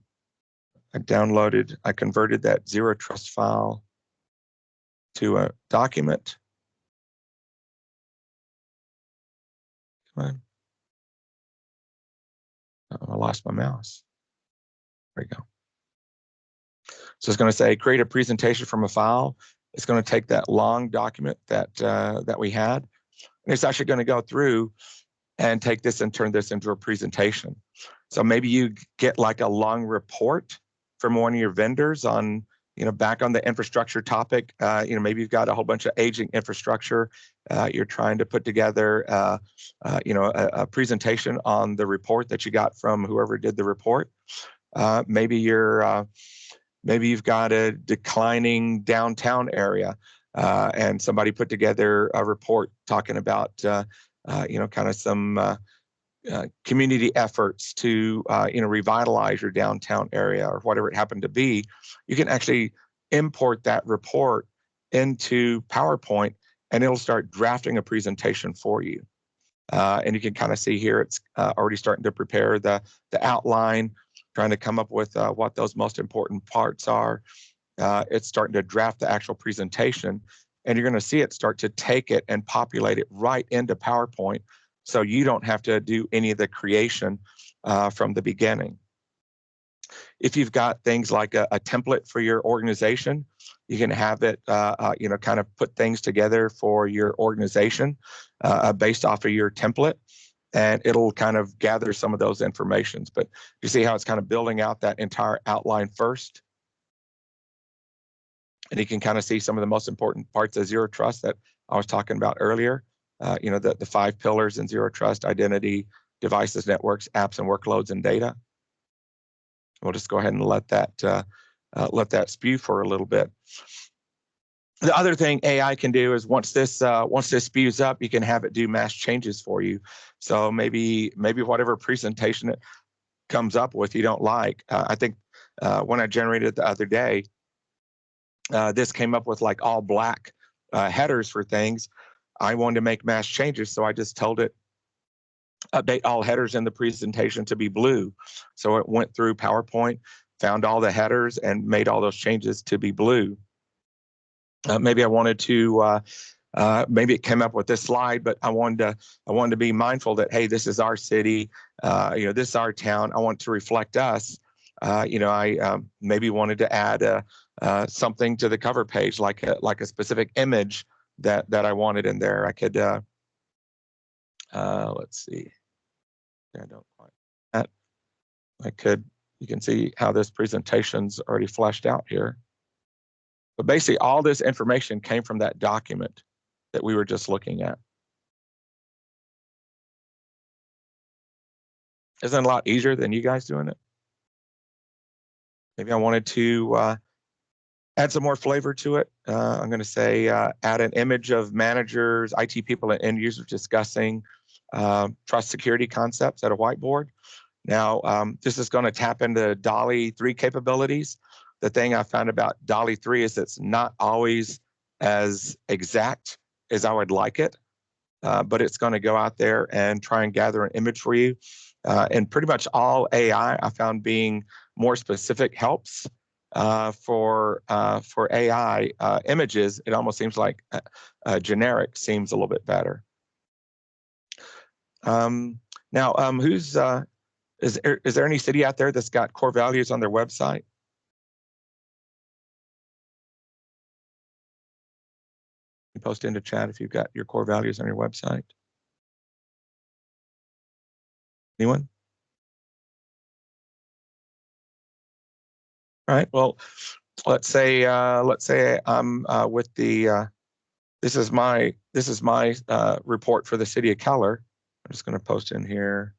I downloaded. I converted that Zero Trust file to a document. Come on. Oh, I lost my mouse. There we go. So it's going to say create a presentation from a file. It's going to take that long document that we had, and it's actually going to go through and take this and turn this into a presentation. So maybe you get like a long report from one of your vendors on, back on the infrastructure topic. Maybe you've got a whole bunch of aging infrastructure. You're trying to put together, a presentation on the report that you got from whoever did the report. Maybe you've got a declining downtown area, and somebody put together a report talking about, kind of some community efforts to, revitalize your downtown area or whatever it happened to be. You can actually import that report into PowerPoint, and it'll start drafting a presentation for you. And you can kind of see here it's already starting to prepare the outline, trying to come up with what those most important parts are. It's starting to draft the actual presentation, and you're going to see it start to take it and populate it right into PowerPoint, so you don't have to do any of the creation from the beginning. If you've got things like a template for your organization, you can have it, kind of put things together for your organization based off of your template, and it'll kind of gather some of those informations. But you see how it's kind of building out that entire outline first? And you can kind of see some of the most important parts of Zero Trust that I was talking about earlier. The 5 pillars in Zero Trust: identity, devices, networks, apps, and workloads, and data. We'll just go ahead and let that spew for a little bit. The other thing AI can do is once this spews up, you can have it do mass changes for you. So maybe whatever presentation it comes up with you don't like. I think when I generated it the other day, this came up with like all black headers for things. I wanted to make mass changes, so I just told it update all headers in the presentation to be blue. So it went through PowerPoint, found all the headers, and made all those changes to be blue. Maybe I wanted to, maybe it came up with this slide, but I wanted to be mindful that, hey, this is our city, this is our town. I want to reflect us. I maybe wanted to add something to the cover page, like a specific image that I wanted in there. I could, let's see. I don't quite that. You can see how this presentation's already fleshed out here. But basically, all this information came from that document that we were just looking at. Isn't it a lot easier than you guys doing it? Maybe I wanted to add some more flavor to it. I'm going to say add an image of managers, IT people, and end users discussing trust security concepts at a whiteboard. Now, this is going to tap into DALL-E 3 capabilities. The thing I found about DALL-E 3 is it's not always as exact as I would like it, but it's going to go out there and try and gather an image for you. And pretty much all AI I found being more specific helps. For AI images, it almost seems like generic seems a little bit better. Now, is there any city out there that's got core values on their website? You post into chat if you've got your core values on your website. Anyone? All right. Well, let's say I'm with the. This is my report for the city of Keller. I'm just going to post in here.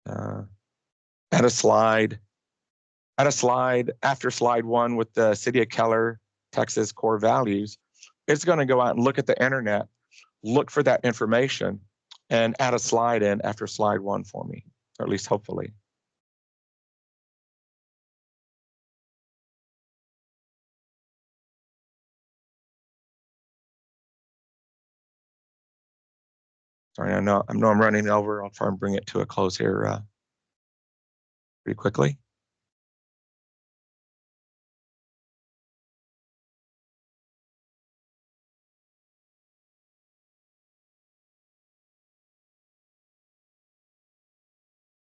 Add a slide after slide 1 with the city of Keller, Texas core values. It's going to go out and look at the internet, look for that information, and add a slide in after slide 1 for me, or at least hopefully. Sorry, I know I'm running over. I'll try and bring it to a close here pretty quickly.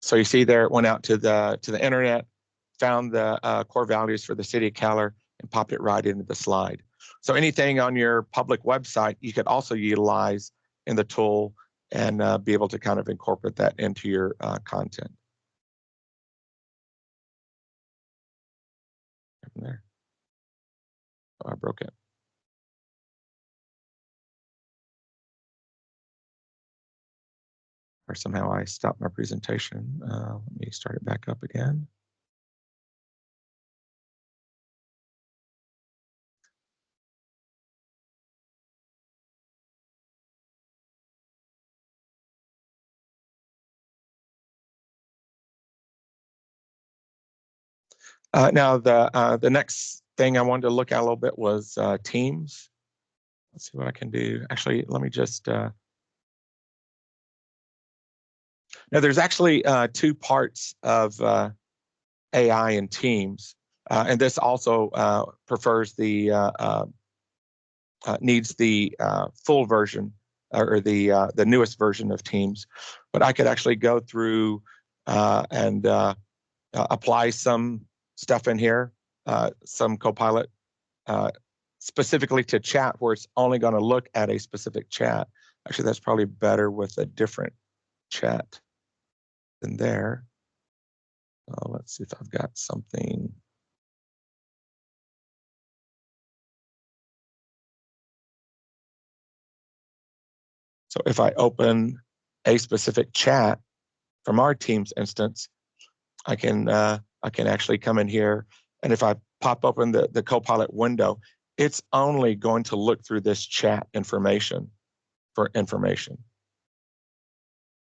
So you see there, it went out to the internet, found the core values for the city of Keller, and popped it right into the slide. So anything on your public website, you could also utilize in the tool and be able to kind of incorporate that into your content. There. Oh, I broke it. Or somehow I stopped my presentation. Let me start it back up again. Now the next thing I wanted to look at a little bit was Teams. Let's see what I can do. Actually, let me just. Now, there's actually two parts of AI in Teams, and this also prefers the needs the full version or the newest version of Teams. But I could actually go through and apply some stuff in here, some Copilot specifically to chat, where it's only going to look at a specific chat. Actually, that's probably better with a different chat than there. Let's see if I've got something. So if I open a specific chat from our Teams instance, I can actually come in here, and if I pop open the Copilot window, it's only going to look through this chat information for information.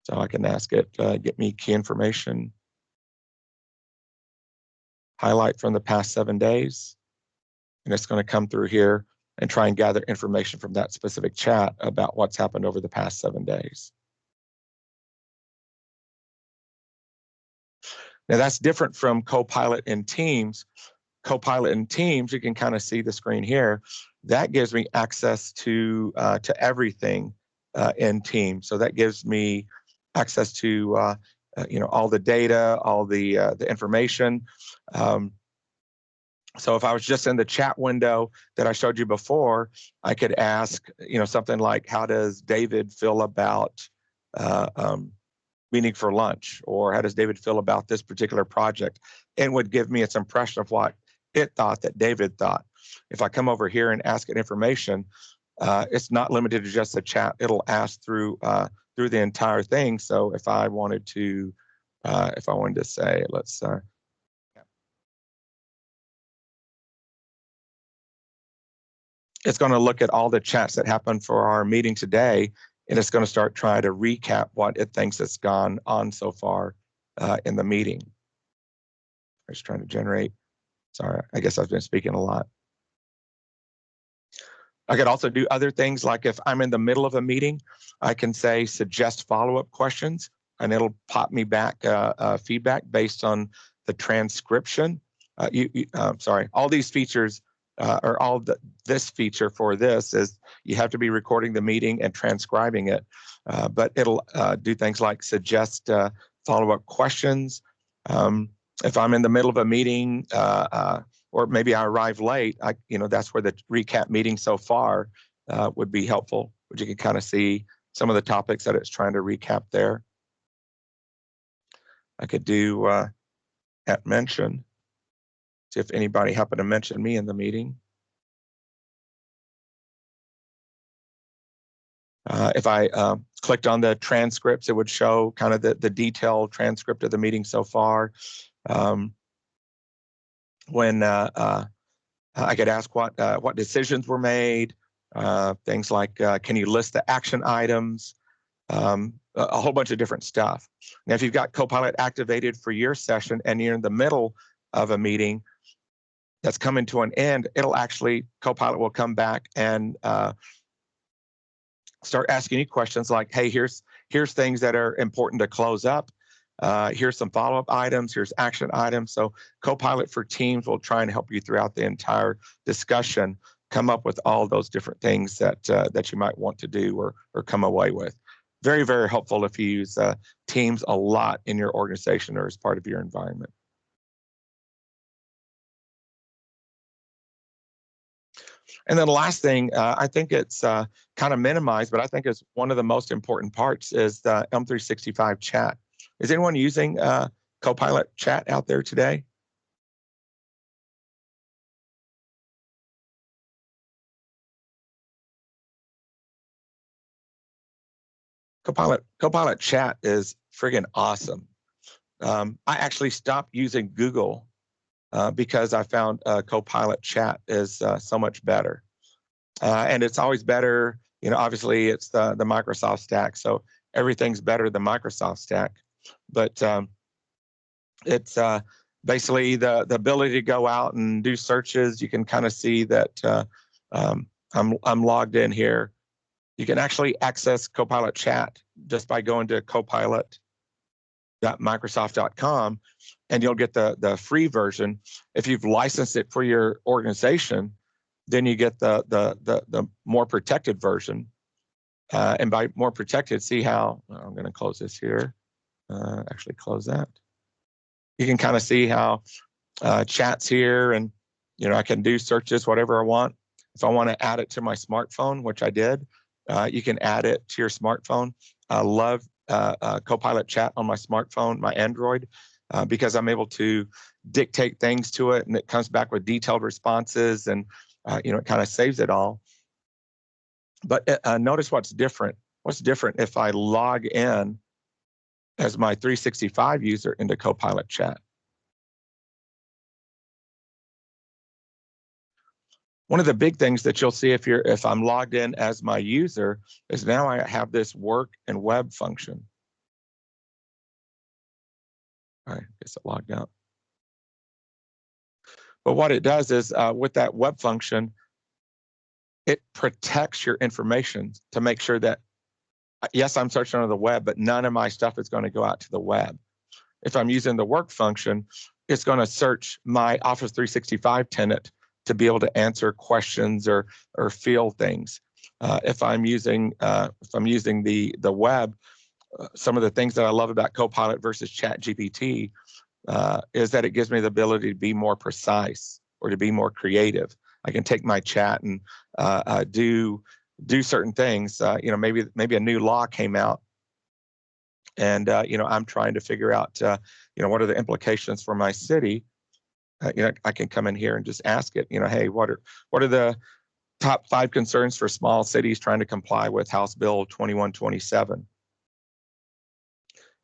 So I can ask it, get me key information, highlight from the past 7 days, and it's going to come through here and try and gather information from that specific chat about what's happened over the past 7 days. Now that's different from Copilot in Teams. Copilot in Teams, you can kind of see the screen here. That gives me access to everything in Teams. So that gives me access to all the data, all the information. So if I was just in the chat window that I showed you before, I could ask something like, "How does David feel about meeting for lunch?" or "How does David feel about this particular project?" And would give me its impression of what it thought that David thought. If I come over here and ask it information, it's not limited to just the chat. It'll ask through the entire thing. So if I wanted to say, let's it's going to look at all the chats that happened for our meeting today, and it's going to start trying to recap what it thinks has gone on so far in the meeting. I'm just trying to generate. Sorry, I guess I've been speaking a lot. I could also do other things, like if I'm in the middle of a meeting, I can say suggest follow-up questions, and it'll pop me back feedback based on the transcription. All these features this feature for this is you have to be recording the meeting and transcribing it, but it'll do things like suggest follow-up questions. If I'm in the middle of a meeting, or maybe I arrive late, that's where the recap meeting so far would be helpful, which you can kind of see some of the topics that it's trying to recap there. I could do at mention, see if anybody happened to mention me in the meeting. If I clicked on the transcripts, it would show kind of the detailed transcript of the meeting so far. When I could ask what decisions were made, things like, can you list the action items, a whole bunch of different stuff. Now, if you've got Copilot activated for your session and you're in the middle of a meeting that's coming to an end, Copilot will come back and start asking you questions like, hey, here's things that are important to close up. Here's some follow-up items, here's action items. So Copilot for Teams will try and help you throughout the entire discussion come up with all those different things that you might want to do or come away with. Very, very helpful if you use Teams a lot in your organization or as part of your environment. And then the last thing, I think it's kind of minimized, but I think it's one of the most important parts is the M365 chat. Is anyone using Copilot chat out there today? Copilot chat is friggin' awesome. I actually stopped using Google because I found Copilot chat is so much better. And it's always better, obviously it's the Microsoft stack, so everything's better than Microsoft stack. But basically the ability to go out and do searches. You can kind of see that I'm logged in here. You can actually access Copilot Chat just by going to copilot.microsoft.com, and you'll get the free version. If you've licensed it for your organization, then you get the more protected version. And by more protected, see how, I'm going to close this here, actually close that. You can kind of see how chat's here, and I can do searches, whatever I want. If I want to add it to my smartphone, which I did, you can add it to your smartphone. I love Copilot Chat on my smartphone, my Android, because I'm able to dictate things to it, and it comes back with detailed responses, and it kind of saves it all. But notice what's different. What's different if I log in as my 365 user into Copilot Chat? One of the big things that you'll see if I'm logged in as my user is now I have this work and web function. All right, I guess it logged out. But what it does is with that web function, it protects your information to make sure that, yes, I'm searching on the web, but none of my stuff is going to go out to the web. If I'm using the work function, it's going to search my Office 365 tenant to be able to answer questions or field things. If I'm using the web, some of the things that I love about Copilot versus ChatGPT is that it gives me the ability to be more precise or to be more creative. I can take my chat and do certain things. Maybe a new law came out, and I'm trying to figure out what are the implications for my city. I can come in here and just ask it, hey, what are the top 5 concerns for small cities trying to comply with House Bill 2127?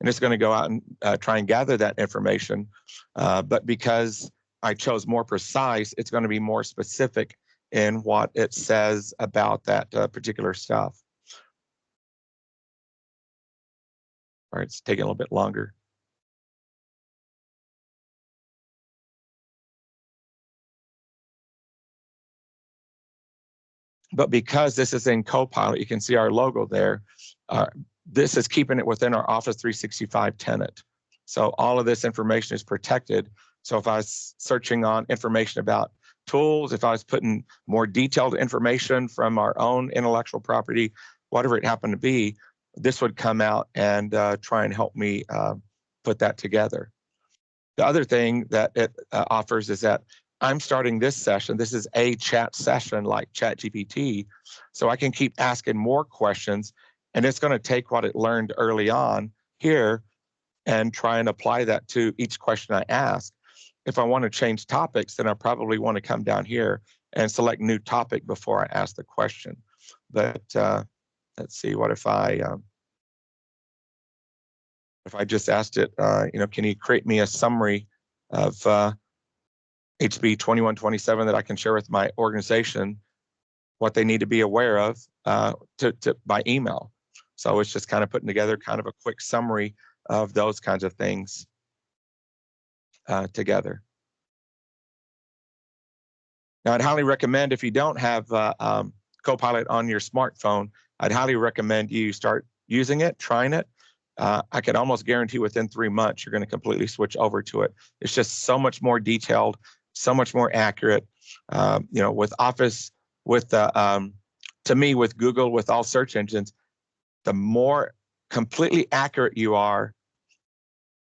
And it's going to go out and try and gather that information. But because I chose more precise, it's going to be more specific in what it says about that particular stuff. All right, it's taking a little bit longer. But because this is in Copilot, you can see our logo there. This is keeping it within our Office 365 tenant. So all of this information is protected. So if I was searching on information about tools, if I was putting more detailed information from our own intellectual property, whatever it happened to be, this would come out and try and help me put that together. The other thing that it offers is that I'm starting this session. This is a chat session like ChatGPT, so I can keep asking more questions, and it's going to take what it learned early on here and try and apply that to each question I ask. If I want to change topics, then I probably want to come down here and select new topic before I ask the question. But let's see, what if I just asked it, can you create me a summary of HB 2127 that I can share with my organization, what they need to be aware of by email. So it's just kind of putting together kind of a quick summary of those kinds of things together. Now, I'd highly recommend, if you don't have Copilot on your smartphone, I'd highly recommend you start using it, trying it. I can almost guarantee within 3 months, you're going to completely switch over to it. It's just so much more detailed, so much more accurate. With Office, to me, with Google, with all search engines, the more completely accurate you are,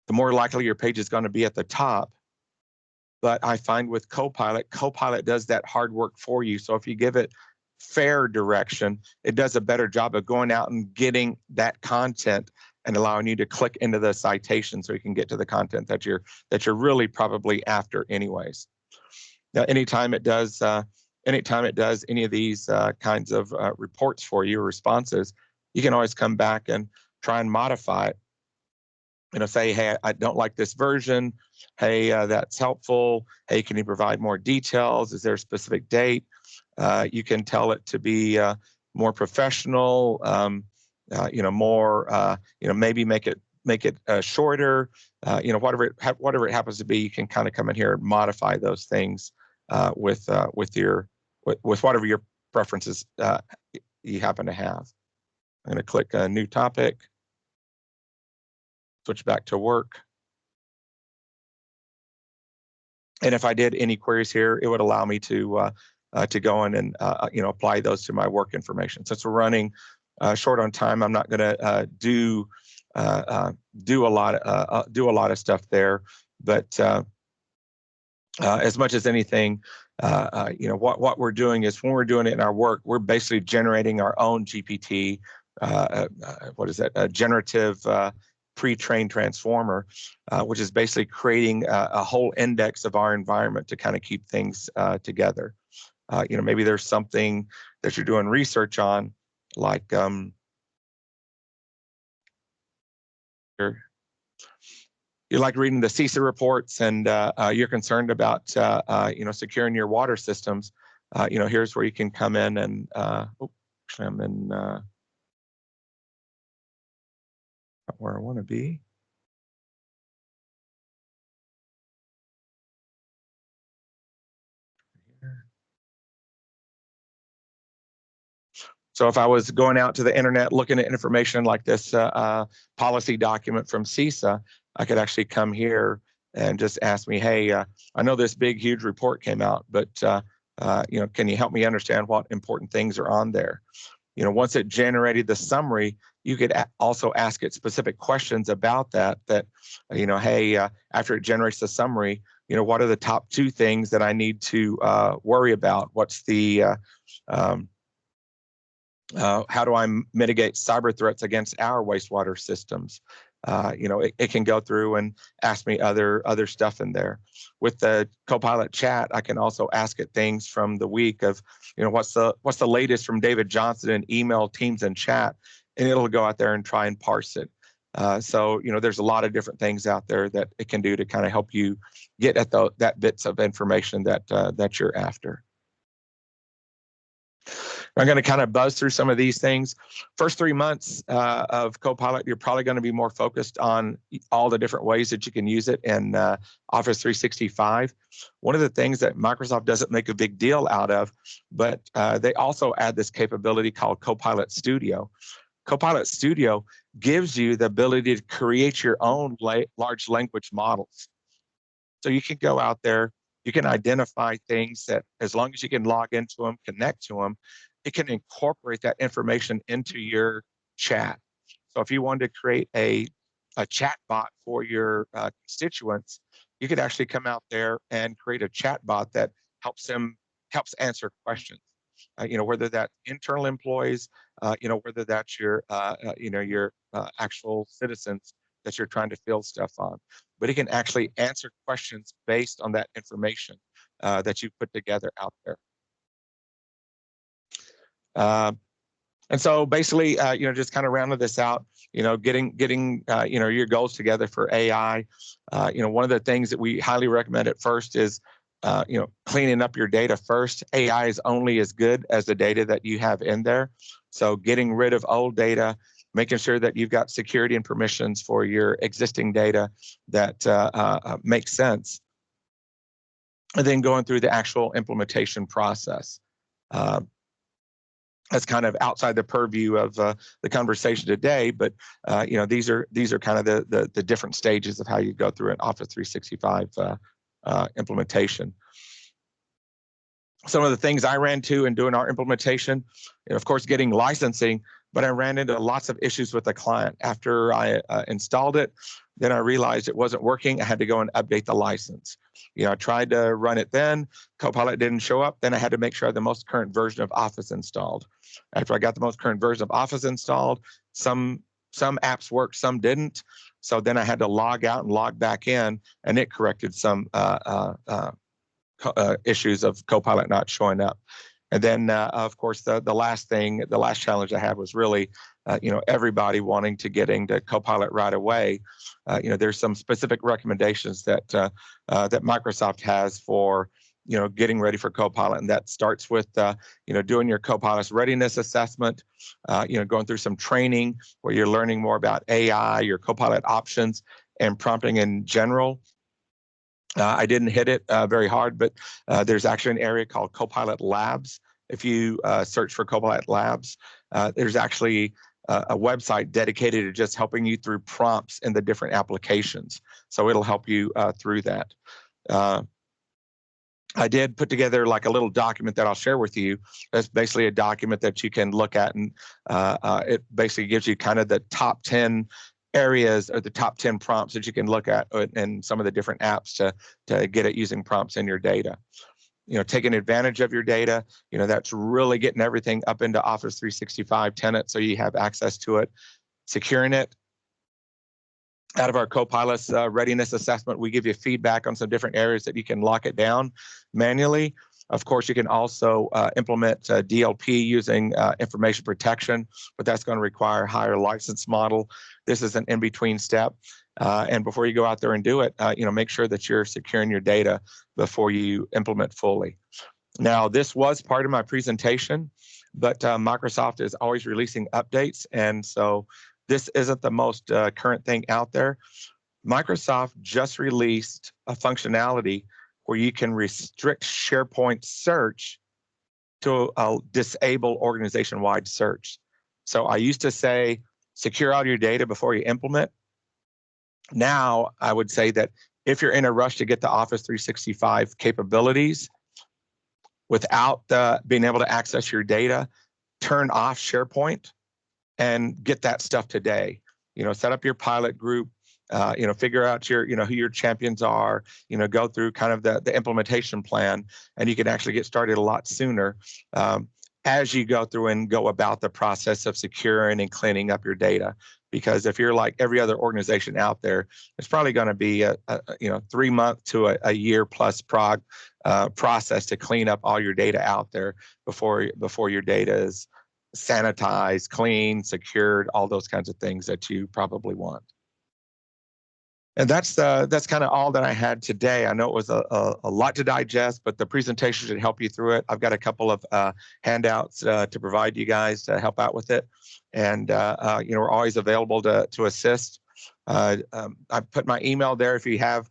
the more likely your page is going to be at the top. But I find with Copilot does that hard work for you. So if you give it fair direction, it does a better job of going out and getting that content and allowing you to click into the citation so you can get to the content that you're really probably after anyways. Now, anytime it does any of these kinds of reports for you, responses, you can always come back and try and modify it. Say, hey, I don't like this version. Hey, that's helpful. Hey, can you provide more details? Is there a specific date? You can tell it to be more professional. More. Maybe make make it shorter, whatever it happens to be, you can kind of come in here and modify those things with whatever your preferences you happen to have. I'm going to click a new topic, switch back to work. And if I did any queries here, it would allow me to go in and apply those to my work information. Since we're running short on time, I'm not going to do a lot of stuff there. But as much as anything, what we're doing is when we're doing it in our work, we're basically generating our own GPT. What is that? A generative pre-trained transformer, which is basically creating a whole index of our environment to kind of keep things together. Maybe there's something that you're doing research on, like you like reading the CISA reports, and you're concerned about securing your water systems. Here's where you can come in and actually I'm in not where I want to be. So if I was going out to the internet looking at information like this policy document from CISA, I could actually come here and just ask me, hey, I know this big, huge report came out, but can you help me understand what important things are on there? Once it generated the summary, you could also ask it specific questions about that, hey, after it generates the summary, what are the top 2 things that I need to worry about? What's the how do I mitigate cyber threats against our wastewater systems? It can go through and ask me other stuff in there. With the Copilot chat, I can also ask it things from the week of, what's the latest from David Johnson in email, Teams, and chat, and it'll go out there and try and parse it. So there's a lot of different things out there that it can do to kind of help you get at that bits of information that you're after. I'm going to kind of buzz through some of these things. First 3 months of Copilot, you're probably going to be more focused on all the different ways that you can use it in Office 365. One of the things that Microsoft doesn't make a big deal out of, but they also add this capability called Copilot Studio. Copilot Studio gives you the ability to create your own large language models. So you can go out there, you can identify things that, as long as you can log into them, connect to them, it can incorporate that information into your chat. So if you wanted to create a chat bot for your constituents, you could actually come out there and create a chat bot that helps answer questions. Whether that's internal employees, whether that's your actual citizens that you're trying to fill stuff on. But it can actually answer questions based on that information that you put together out there. And so basically, just kind of rounding this out, getting your goals together for AI. One of the things that we highly recommend at first is, cleaning up your data first. AI is only as good as the data that you have in there. So getting rid of old data, making sure that you've got security and permissions for your existing data that makes sense. And then going through the actual implementation process. That's kind of outside the purview of the conversation today, but these are kind of the different stages of how you go through an Office 365 implementation. Some of the things I ran into in doing our implementation, of course, getting licensing, but I ran into lots of issues with the client. After I installed it, then I realized it wasn't working. I had to go and update the license. I tried to run it then, Copilot didn't show up. Then I had to make sure I had the most current version of Office installed. After I got the most current version of Office installed, some apps worked, some didn't. So then I had to log out and log back in, and it corrected some issues of Copilot not showing up. And then, of course, the last challenge I had was really, everybody wanting to get into Copilot right away. There's some specific recommendations that Microsoft has for getting ready for Copilot, and that starts with doing your Copilot's readiness assessment, going through some training where you're learning more about AI, your Copilot options, and prompting in general. I didn't hit it very hard, but there's actually an area called Copilot Labs. If you search for Copilot Labs, there's actually a website dedicated to just helping you through prompts in the different applications. So it'll help you through that. I did put together like a little document that I'll share with you. That's basically a document that you can look at, and it basically gives you kind of the top 10 areas or the top 10 prompts that you can look at in some of the different apps to get at using prompts in your data. Taking advantage of your data, that's really getting everything up into Office 365 tenant so you have access to it, securing it. Out of our Copilot's readiness assessment, we give you feedback on some different areas that you can lock it down manually. Of course, you can also implement DLP using information protection, but that's going to require a higher license model. This is an in-between step. And before you go out there and do it, make sure that you're securing your data before you implement fully. Now, this was part of my presentation, but Microsoft is always releasing updates, and so this isn't the most current thing out there. Microsoft just released a functionality where you can restrict SharePoint search to disable organization-wide search. So I used to say, secure all your data before you implement. Now, I would say that if you're in a rush to get the Office 365 capabilities without being able to access your data, turn off SharePoint and get that stuff today. Set up your pilot group, figure out who your champions are, go through kind of the implementation plan, and you can actually get started a lot sooner as you go through and go about the process of securing and cleaning up your data. Because if you're like every other organization out there, it's probably going to be a 3 month to a year plus process to clean up all your data out there before your data is sanitized, clean, secured, all those kinds of things that you probably want. And that's kind of all that I had today. I know it was a lot to digest, but the presentation should help you through it. I've got a couple of handouts to provide you guys to help out with it, and we're always available to assist. I put my email there. If you have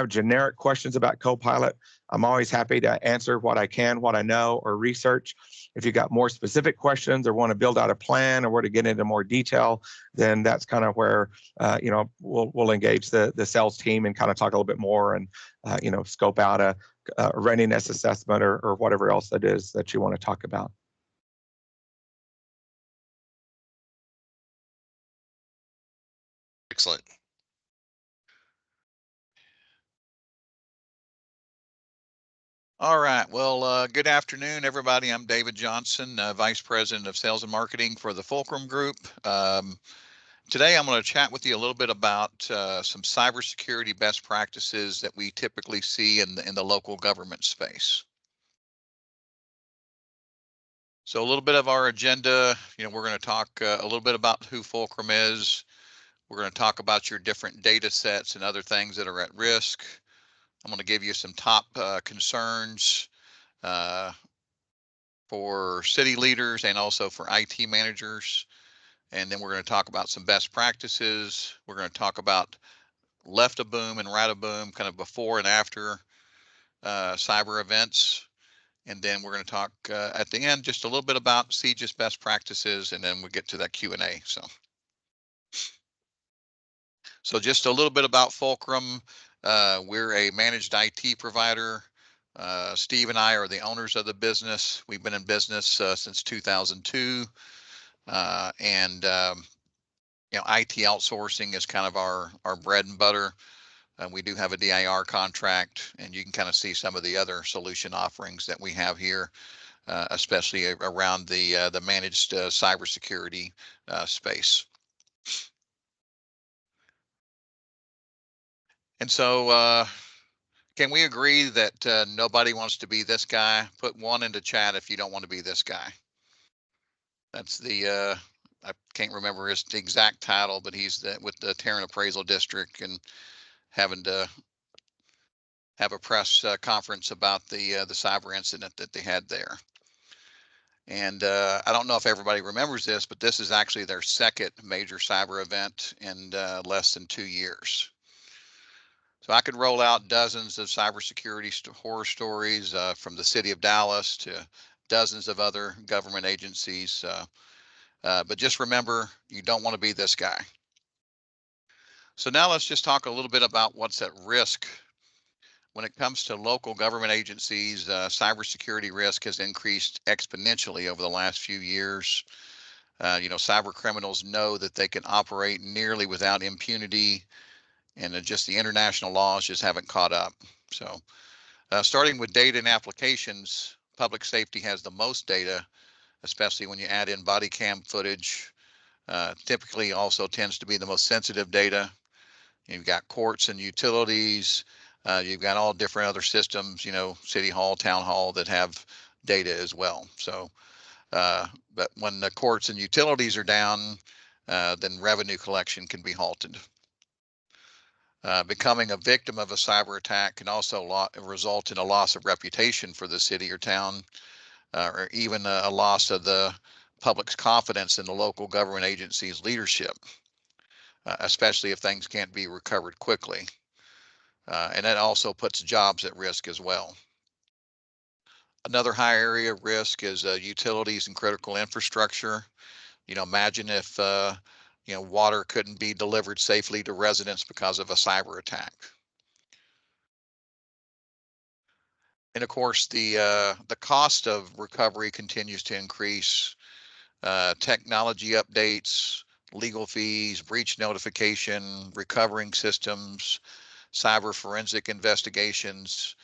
generic questions about Copilot, I'm always happy to answer what I can, what I know, or research. If you got more specific questions or want to build out a plan or want to get into more detail, then that's kind of where we'll engage the sales team and kind of talk a little bit more and scope out a readiness assessment or whatever else that is that you want to talk about. Excellent. All right. Well, good afternoon, everybody. I'm David Johnson, Vice President of Sales and Marketing for the Fulcrum Group. Today, I'm going to chat with you a little bit about some cybersecurity best practices that we typically see in the local government space. So a little bit of our agenda, we're going to talk a little bit about who Fulcrum is. We're going to talk about your different data sets and other things that are at risk. I'm going to give you some top concerns for city leaders and also for IT managers. And then we're going to talk about some best practices. We're going to talk about left a boom and right a boom, kind of before and after cyber events. And then we're going to talk at the end just a little bit about CJIS best practices, and then we'll get to that Q&A. So just a little bit about Fulcrum. We're a managed IT provider. Steve and I are the owners of the business. We've been in business since 2002, and IT outsourcing is kind of our bread and butter. We do have a DIR contract, and you can kind of see some of the other solution offerings that we have here, especially around the managed cybersecurity space. And so, can we agree that nobody wants to be this guy? Put one into chat if you don't want to be this guy. That's the I can't remember his exact title, but he's with the Tarrant Appraisal District and having to have a press conference about the cyber incident that they had there. And I don't know if everybody remembers this, but this is actually their second major cyber event in less than 2 years. So I could roll out dozens of cybersecurity horror stories from the city of Dallas to dozens of other government agencies. But just remember, you don't want to be this guy. So now let's just talk a little bit about what's at risk. When it comes to local government agencies, cybersecurity risk has increased exponentially over the last few years. Cyber criminals know that they can operate nearly without impunity, and just the international laws just haven't caught up. So starting with data and applications, public safety has the most data, especially when you add in body cam footage. Typically also tends to be the most sensitive data. You've got courts and utilities. You've got all different other systems, city hall, town hall, that have data as well. So, but when the courts and utilities are down, then revenue collection can be halted. Becoming a victim of a cyber attack can also result in a loss of reputation for the city or town, or even a loss of the public's confidence in the local government agency's leadership, especially if things can't be recovered quickly. And that also puts jobs at risk as well. Another high area of risk is utilities and critical infrastructure. Imagine if water couldn't be delivered safely to residents because of a cyber attack. And of course, the cost of recovery continues to increase. Technology updates, legal fees, breach notification, recovering systems, cyber forensic investigations,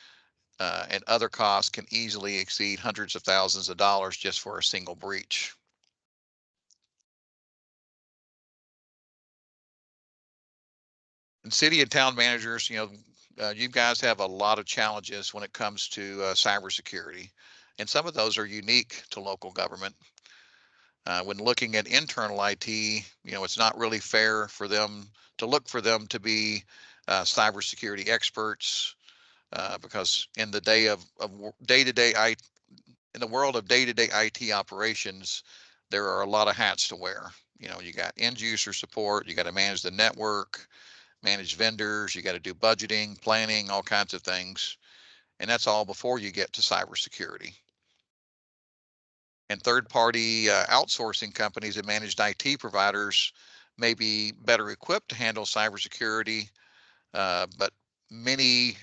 and other costs can easily exceed hundreds of thousands of dollars just for a single breach. And city and town managers, you guys have a lot of challenges when it comes to cybersecurity, and some of those are unique to local government. When looking at internal IT, it's not really fair for them to look for them to be cybersecurity experts, because in the day-to-day in the world of day-to-day IT operations, there are a lot of hats to wear. You got end user support, you got to manage the network, manage vendors, you got to do budgeting, planning, all kinds of things. And that's all before you get to cybersecurity. And third-party outsourcing companies and managed IT providers may be better equipped to handle cybersecurity, but many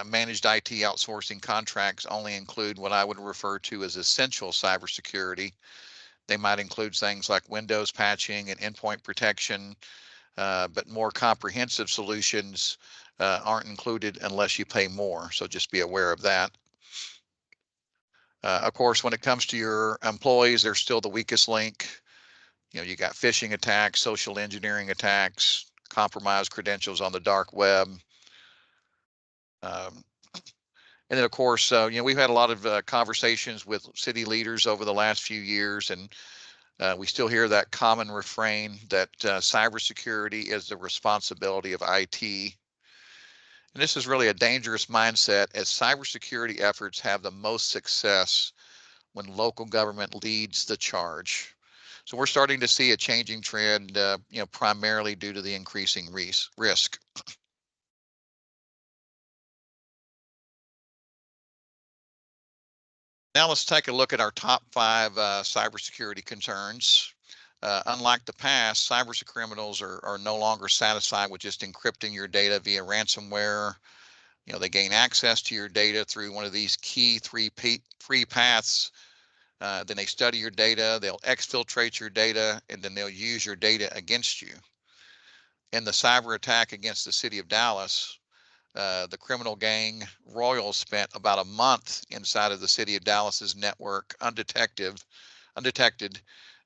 managed IT outsourcing contracts only include what I would refer to as essential cybersecurity. They might include things like Windows patching and endpoint protection, but more comprehensive solutions aren't included unless you pay more. So just be aware of that. Of course, when it comes to your employees, they're still the weakest link. You got phishing attacks, social engineering attacks, compromised credentials on the dark web. Um, and then, of course, we've had a lot of conversations with city leaders over the last few years, and we still hear that common refrain that cybersecurity is the responsibility of IT. And this is really a dangerous mindset, as cybersecurity efforts have the most success when local government leads the charge. So we're starting to see a changing trend, primarily due to the increasing risk. Now let's take a look at our top 5 cybersecurity concerns. Unlike the past, cybercriminals are no longer satisfied with just encrypting your data via ransomware. They gain access to your data through one of these key three paths. Then they study your data, they'll exfiltrate your data, and then they'll use your data against you. In the cyber attack against the city of Dallas, the criminal gang Royals spent about a month inside of the city of Dallas's network, undetected,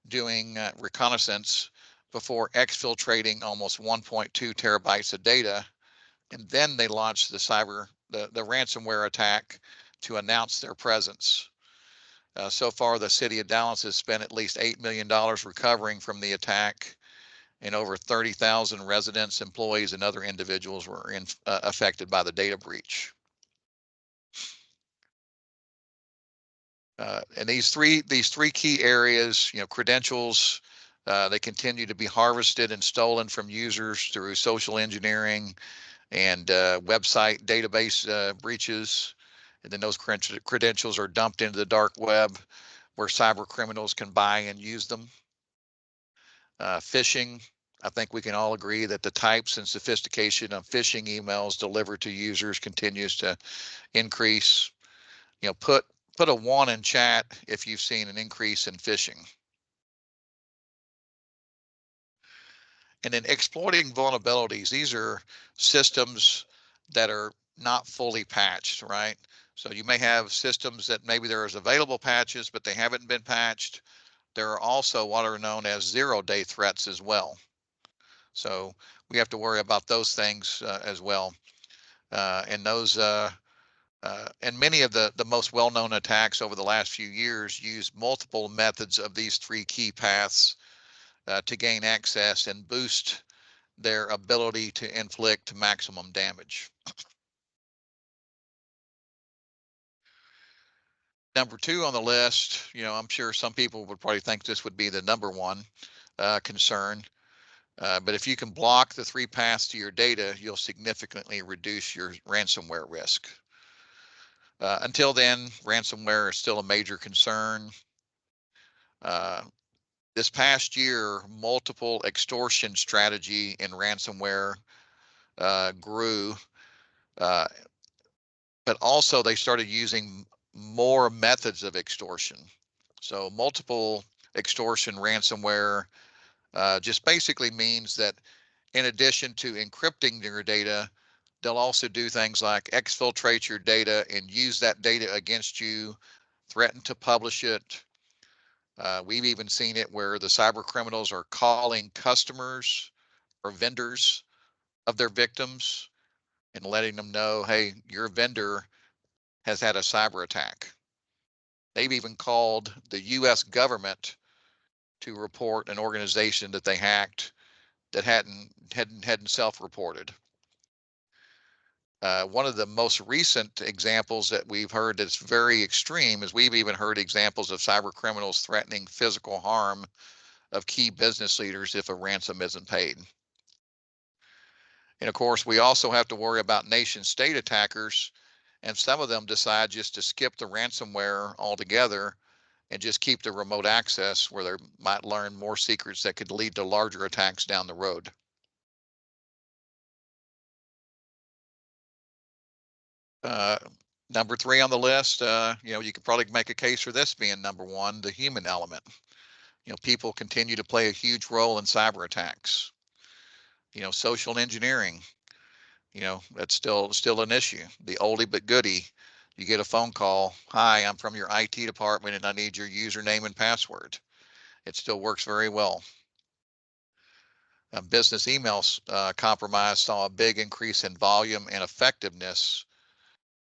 doing reconnaissance before exfiltrating almost 1.2 terabytes of data. And then they launched the ransomware attack to announce their presence. So far, the city of Dallas has spent at least $8 million recovering from the attack, and over 30,000 residents, employees, and other individuals were affected by the data breach. And these three key areas, credentials, they continue to be harvested and stolen from users through social engineering and website database breaches. And then those credentials are dumped into the dark web where cyber criminals can buy and use them. Phishing, I think we can all agree that the types and sophistication of phishing emails delivered to users continues to increase. Put a 1 in chat if you've seen an increase in phishing. And then exploiting vulnerabilities. These are systems that are not fully patched, right? So you may have systems that maybe there's available patches, but they haven't been patched. There are also what are known as zero-day threats as well. So we have to worry about those things as well. And those and many of the most well-known attacks over the last few years use multiple methods of these three key paths to gain access and boost their ability to inflict maximum damage. Number 2 on the list, I'm sure some people would probably think this would be the number one concern. But if you can block the three paths to your data, you'll significantly reduce your ransomware risk. Until then, ransomware is still a major concern. This past year, multiple extortion strategy in ransomware grew, but also they started using more methods of extortion. So multiple extortion ransomware just basically means that in addition to encrypting your data, they'll also do things like exfiltrate your data and use that data against you, threaten to publish it. We've even seen it where the cyber criminals are calling customers or vendors of their victims and letting them know, hey, your vendor has had a cyber attack. They've even called the US government to report an organization that they hacked that hadn't self-reported. One of the most recent examples that we've heard that's very extreme is we've even heard examples of cyber criminals threatening physical harm of key business leaders if a ransom isn't paid. And of course, we also have to worry about nation state attackers, and some of them decide just to skip the ransomware altogether and just keep the remote access where they might learn more secrets that could lead to larger attacks down the road. Number 3 on the list, you could probably make a case for this being number 1, the human element. People continue to play a huge role in cyber attacks. Social engineering, that's still an issue. The oldie but goodie. You get a phone call, hi, I'm from your IT department and I need your username and password. It still works very well. Business emails compromise saw a big increase in volume and effectiveness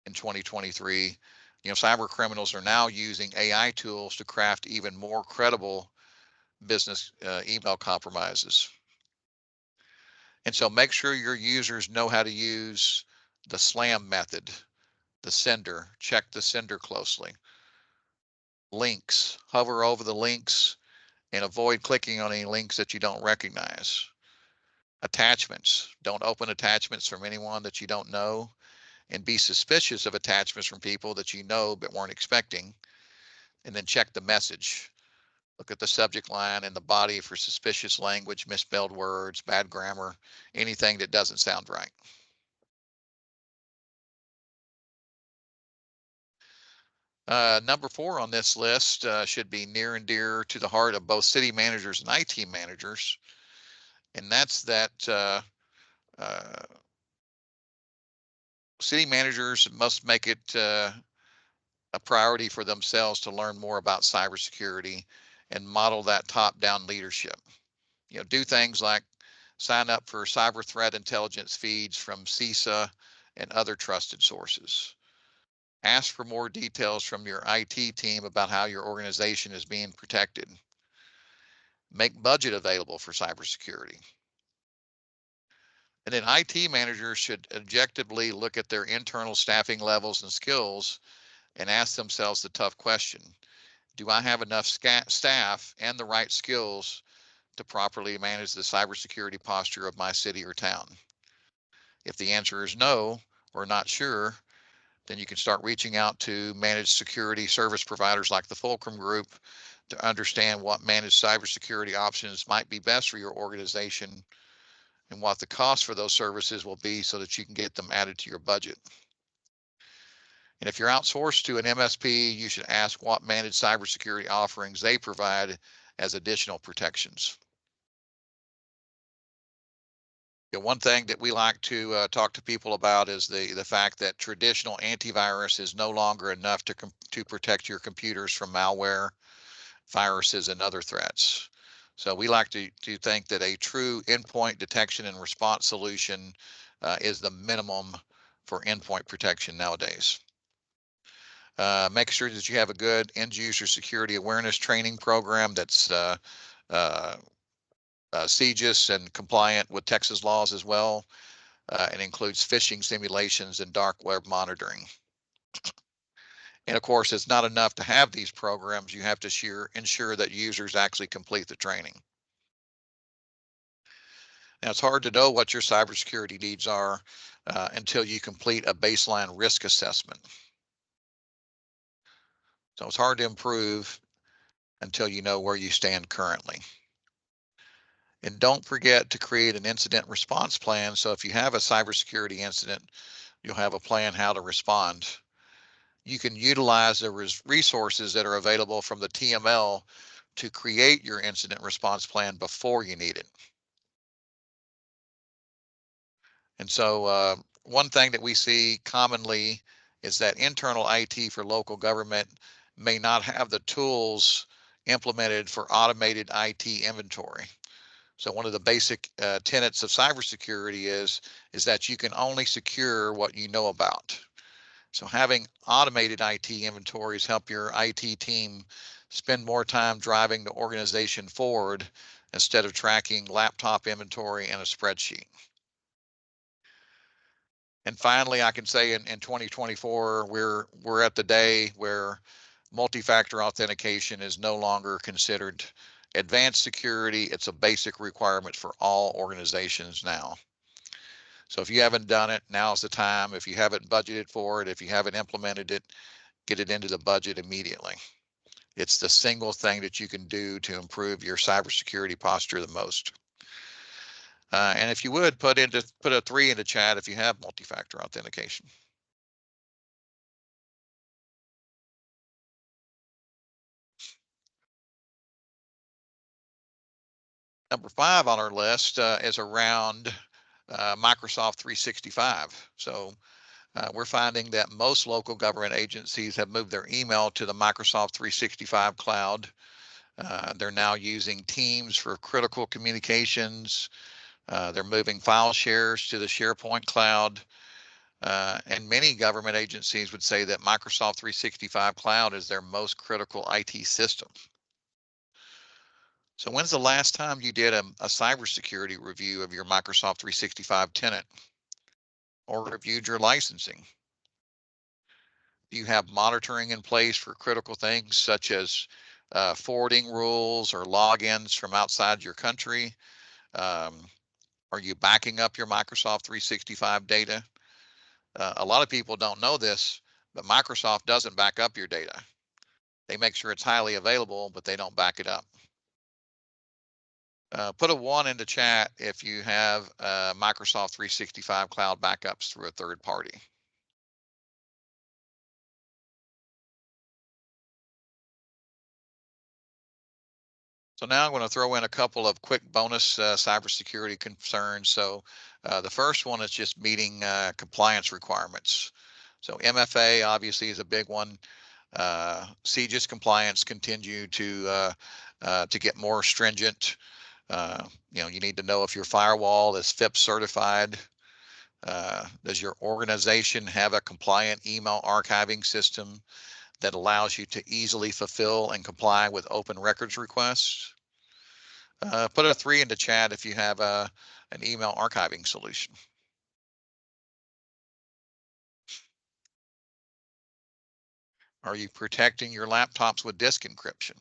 in 2023. Cyber criminals are now using AI tools to craft even more credible business email compromises. And so make sure your users know how to use the SLAM method, the sender, check the sender closely. Links, hover over the links and avoid clicking on any links that you don't recognize. Attachments, don't open attachments from anyone that you don't know, and be suspicious of attachments from people that you know but weren't expecting. And then check the message. Look at the subject line and the body for suspicious language, misspelled words, bad grammar, anything that doesn't sound right. Number 4 on this list should be near and dear to the heart of both city managers and IT managers. And that's that city managers must make it a priority for themselves to learn more about cybersecurity and model that top-down leadership. Do things like sign up for cyber threat intelligence feeds from CISA and other trusted sources. Ask for more details from your IT team about how your organization is being protected. Make budget available for cybersecurity. And then IT managers should objectively look at their internal staffing levels and skills and ask themselves the tough question: do I have enough staff and the right skills to properly manage the cybersecurity posture of my city or town? If the answer is no, or not sure, then you can start reaching out to managed security service providers like the Fulcrum Group to understand what managed cybersecurity options might be best for your organization and what the cost for those services will be so that you can get them added to your budget. And if you're outsourced to an MSP, you should ask what managed cybersecurity offerings they provide as additional protections. One thing that we like to talk to people about is the fact that traditional antivirus is no longer enough to protect your computers from malware, viruses, and other threats. So we like to think that a true endpoint detection and response solution is the minimum for endpoint protection nowadays. Make sure that you have a good end user security awareness training program that's CGIS and compliant with Texas laws as well. It includes phishing simulations and dark web monitoring. And of course, it's not enough to have these programs. You have to ensure that users actually complete the training. Now, it's hard to know what your cybersecurity needs are until you complete a baseline risk assessment. So it's hard to improve until you know where you stand currently. And don't forget to create an incident response plan. So if you have a cybersecurity incident, you'll have a plan how to respond. You can utilize the resources that are available from the TML to create your incident response plan before you need it. And so one thing that we see commonly is that internal IT for local government may not have the tools implemented for automated IT inventory. So one of the basic tenets of cybersecurity is that you can only secure what you know about. So having automated IT inventories help your IT team spend more time driving the organization forward instead of tracking laptop inventory in a spreadsheet. And finally, I can say in 2024, we're at the day where multi-factor authentication is no longer considered advanced security. It's a basic requirement for all organizations now. So if you haven't done it, now's the time. If you haven't budgeted for it, if you haven't implemented it, get it into the budget immediately. It's the single thing that you can do to improve your cybersecurity posture the most. And if you would put a 3 into chat if you have multi-factor authentication. Number 5 on our list is around Microsoft 365. So we're finding that most local government agencies have moved their email to the Microsoft 365 cloud. They're now using Teams for critical communications. They're moving file shares to the SharePoint cloud. And many government agencies would say that Microsoft 365 cloud is their most critical IT system. So when's the last time you did a cybersecurity review of your Microsoft 365 tenant or reviewed your licensing? Do you have monitoring in place for critical things such as forwarding rules or logins from outside your country? Are you backing up your Microsoft 365 data? A lot of people don't know this, but Microsoft doesn't back up your data. They make sure it's highly available, but they don't back it up. Put a 1 into chat if you have Microsoft 365 cloud backups through a third party. So now I'm going to throw in a couple of quick bonus cybersecurity concerns. So the first one is just meeting compliance requirements. So MFA obviously is a big one. CGIS compliance continue to get more stringent. You need to know if your firewall is FIPS certified. Does your organization have a compliant email archiving system that allows you to easily fulfill and comply with open records requests? Put a 3 into chat if you have an email archiving solution. Are you protecting your laptops with disk encryption?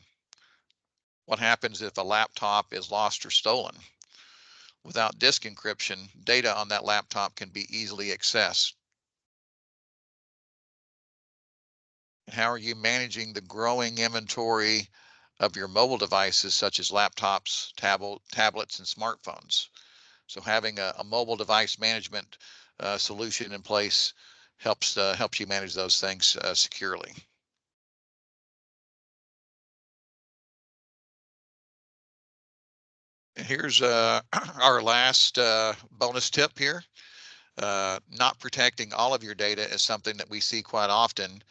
What happens if a laptop is lost or stolen? Without disk encryption, data on that laptop can be easily accessed. And how are you managing the growing inventory of your mobile devices, such as laptops, tablets, and smartphones? So having a mobile device management solution in place helps you manage those things securely. And here's our last bonus tip here. Not protecting all of your data is something that we see quite often.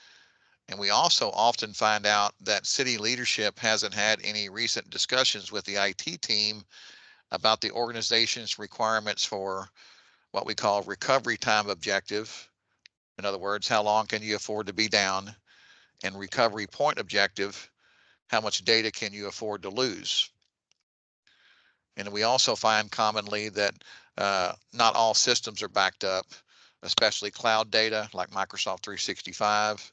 And we also often find out that city leadership hasn't had any recent discussions with the IT team about the organization's requirements for what we call recovery time objective. In other words, how long can you afford to be down? And recovery point objective, how much data can you afford to lose? And we also find commonly that not all systems are backed up, especially cloud data like Microsoft 365.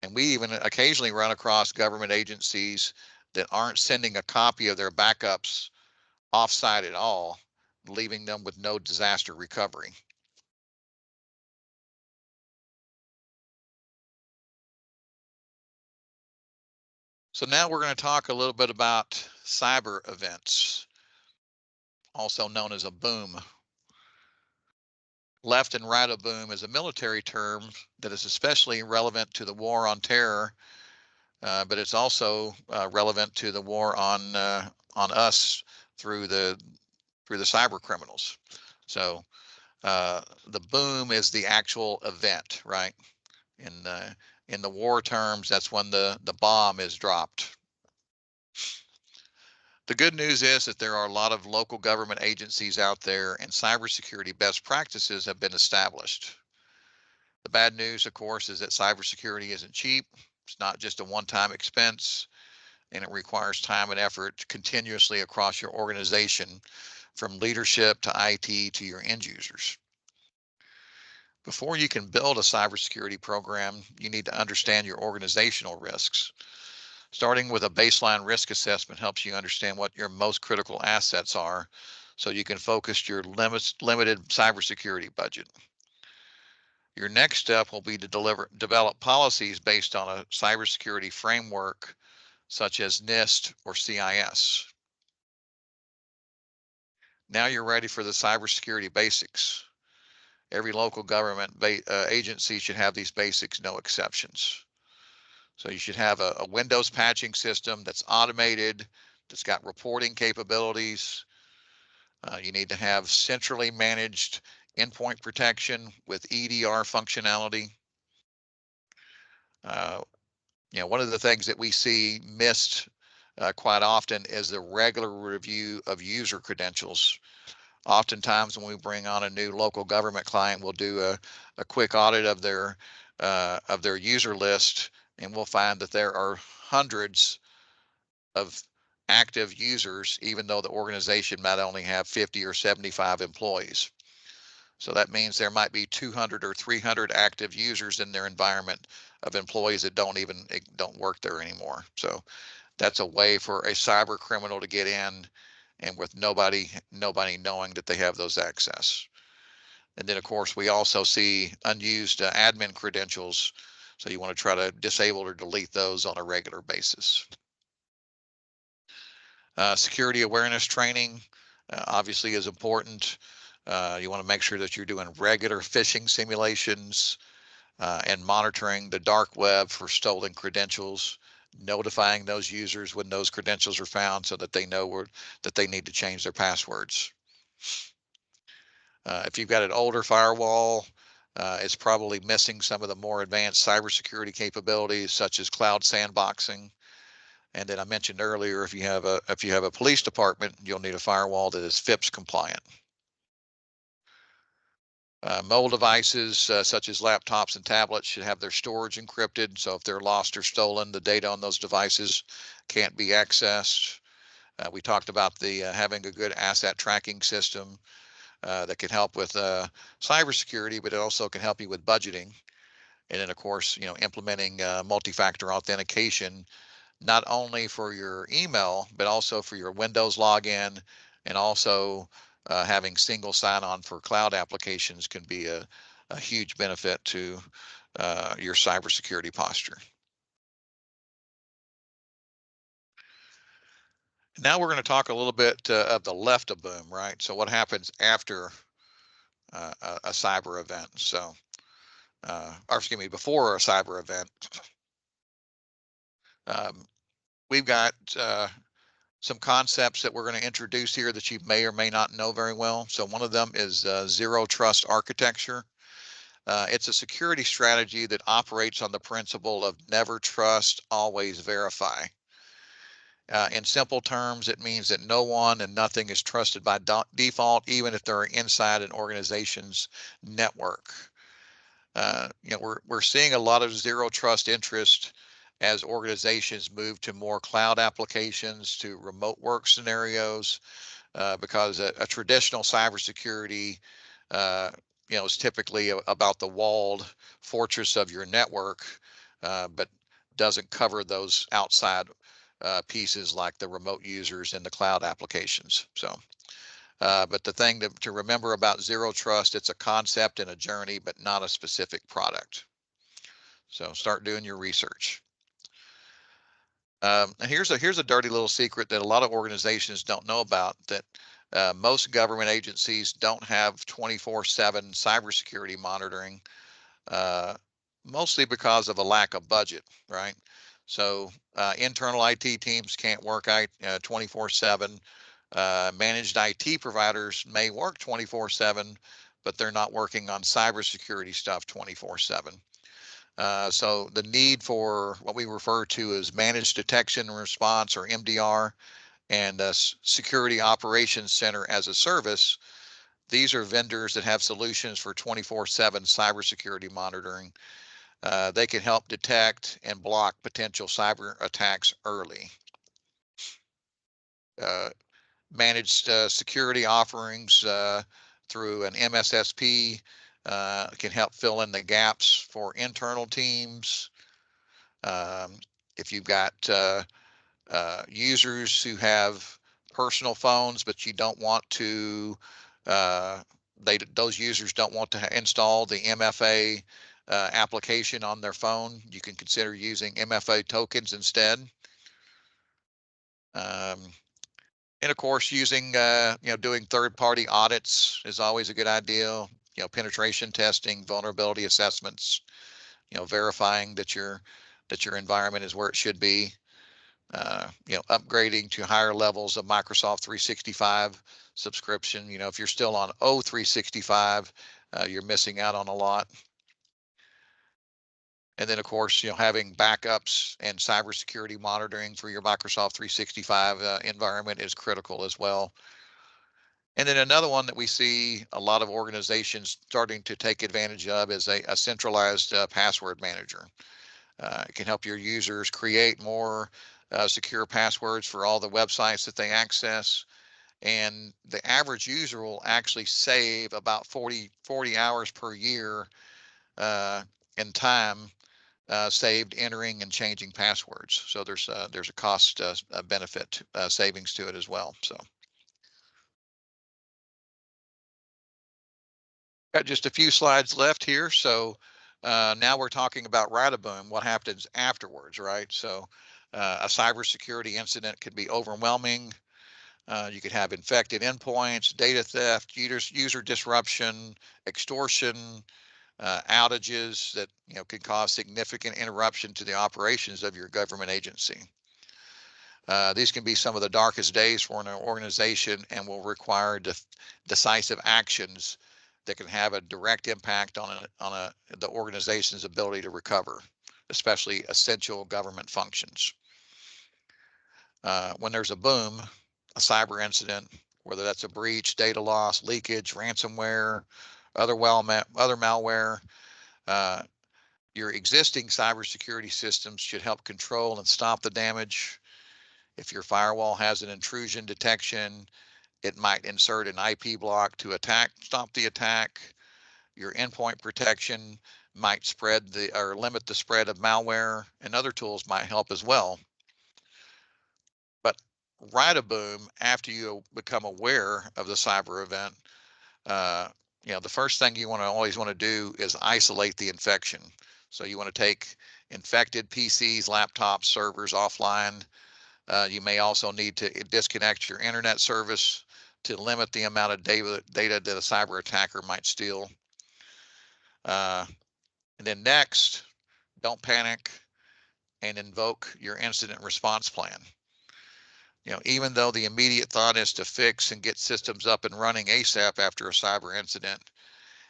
And we even occasionally run across government agencies that aren't sending a copy of their backups offsite at all, leaving them with no disaster recovery. So now we're going to talk a little bit about cyber events, also known as a boom. Left and right of boom is a military term that is especially relevant to the war on terror, but it's also relevant to the war on us through the cyber criminals. So the boom is the actual event, right? In the war terms, that's when the bomb is dropped. The good news is that there are a lot of local government agencies out there, and cybersecurity best practices have been established. The bad news, of course, is that cybersecurity isn't cheap. It's not just a one-time expense, and it requires time and effort continuously across your organization, from leadership to IT to your end users. Before you can build a cybersecurity program, you need to understand your organizational risks. Starting with a baseline risk assessment helps you understand what your most critical assets are, so you can focus your limited cybersecurity budget. Your next step will be to develop policies based on a cybersecurity framework such as NIST or CIS. Now you're ready for the cybersecurity basics. Every local government agency should have these basics, no exceptions. So you should have a Windows patching system that's automated, that's got reporting capabilities. You need to have centrally managed endpoint protection with EDR functionality. One of the things that we see missed quite often is the regular review of user credentials. Oftentimes when we bring on a new local government client, we'll do a quick audit of their user list, and we'll find that there are hundreds of active users, even though the organization might only have 50 or 75 employees. So that means there might be 200 or 300 active users in their environment of employees that don't work there anymore. So that's a way for a cyber criminal to get in, and with nobody knowing that they have those access. And then of course we also see unused admin credentials, so you want to try to disable or delete those on a regular basis. Security awareness training obviously is important. You want to make sure that you're doing regular phishing simulations and monitoring the dark web for stolen credentials, notifying those users when those credentials are found so that they know that they need to change their passwords. If you've got an older firewall, it's probably missing some of the more advanced cybersecurity capabilities, such as cloud sandboxing. And then I mentioned earlier, if you have a police department, you'll need a firewall that is FIPS compliant. Mobile devices such as laptops and tablets should have their storage encrypted, so if they're lost or stolen, the data on those devices can't be accessed. We talked about having a good asset tracking system that can help with cybersecurity, but it also can help you with budgeting. And then of course, implementing multi-factor authentication, not only for your email, but also for your Windows login, and also having single sign-on for cloud applications can be a huge benefit to your cybersecurity posture. Now we're going to talk a little bit of the left of boom, right? So what happens after a cyber event? So, or excuse me, before a cyber event. We've got some concepts that we're going to introduce here that you may or may not know very well. So one of them is zero trust architecture. It's a security strategy that operates on the principle of never trust, always verify. In simple terms, it means that no one and nothing is trusted by default, even if they're inside an organization's network. We're seeing a lot of zero trust interest as organizations move to more cloud applications, to remote work scenarios, because a traditional cybersecurity, is typically about the walled fortress of your network, but doesn't cover those outside pieces like the remote users and the cloud applications. So, but the thing to remember about zero trust, it's a concept and a journey, but not a specific product. So start doing your research. And here's a dirty little secret that a lot of organizations don't know about, that most government agencies don't have 24/7 cybersecurity monitoring, mostly because of a lack of budget, right? So internal IT teams can't work 24/7. Managed IT providers may work 24/7, but they're not working on cybersecurity stuff 24/7. So the need for what we refer to as managed detection and response, or MDR, and security operations center as a service. These are vendors that have solutions for 24/7 cybersecurity monitoring. They can help detect and block potential cyber attacks early. Managed security offerings through an MSSP can help fill in the gaps for internal teams. If you've got users who have personal phones, but you don't want to, those users don't want to install the MFA application on their phone, you can consider using MFA tokens instead. And of course, using, doing third-party audits is always a good idea. Penetration testing, vulnerability assessments, verifying that your environment is where it should be. Upgrading to higher levels of Microsoft 365 subscription. If you're still on O365, you're missing out on a lot. And then, of course, having backups and cybersecurity monitoring for your Microsoft 365 environment is critical as well. And then another one that we see a lot of organizations starting to take advantage of is a centralized password manager. It can help your users create more secure passwords for all the websites that they access. And the average user will actually save about 40 hours per year in time saved entering and changing passwords. So there's a cost benefit savings to it as well. So got just a few slides left here. So now we're talking about Radaboom, what happens afterwards, right? So a cybersecurity incident could be overwhelming. You could have infected endpoints, data theft, user disruption, extortion, outages that can cause significant interruption to the operations of your government agency. These can be some of the darkest days for an organization and will require decisive actions that can have a direct impact on the organization's ability to recover, especially essential government functions. When there's a boom, a cyber incident, whether that's a breach, data loss, leakage, ransomware, other malware, your existing cybersecurity systems should help control and stop the damage. If your firewall has an intrusion detection, it might insert an IP block to stop the attack. Your endpoint protection might spread or limit the spread of malware, and other tools might help as well. But right a boom, after you become aware of the cyber event, the first thing you always want to do is isolate the infection. So you want to take infected PCs, laptops, servers offline. You may also need to disconnect your internet service to limit the amount of data that a cyber attacker might steal. And then next, don't panic and invoke your incident response plan. Even though the immediate thought is to fix and get systems up and running ASAP after a cyber incident,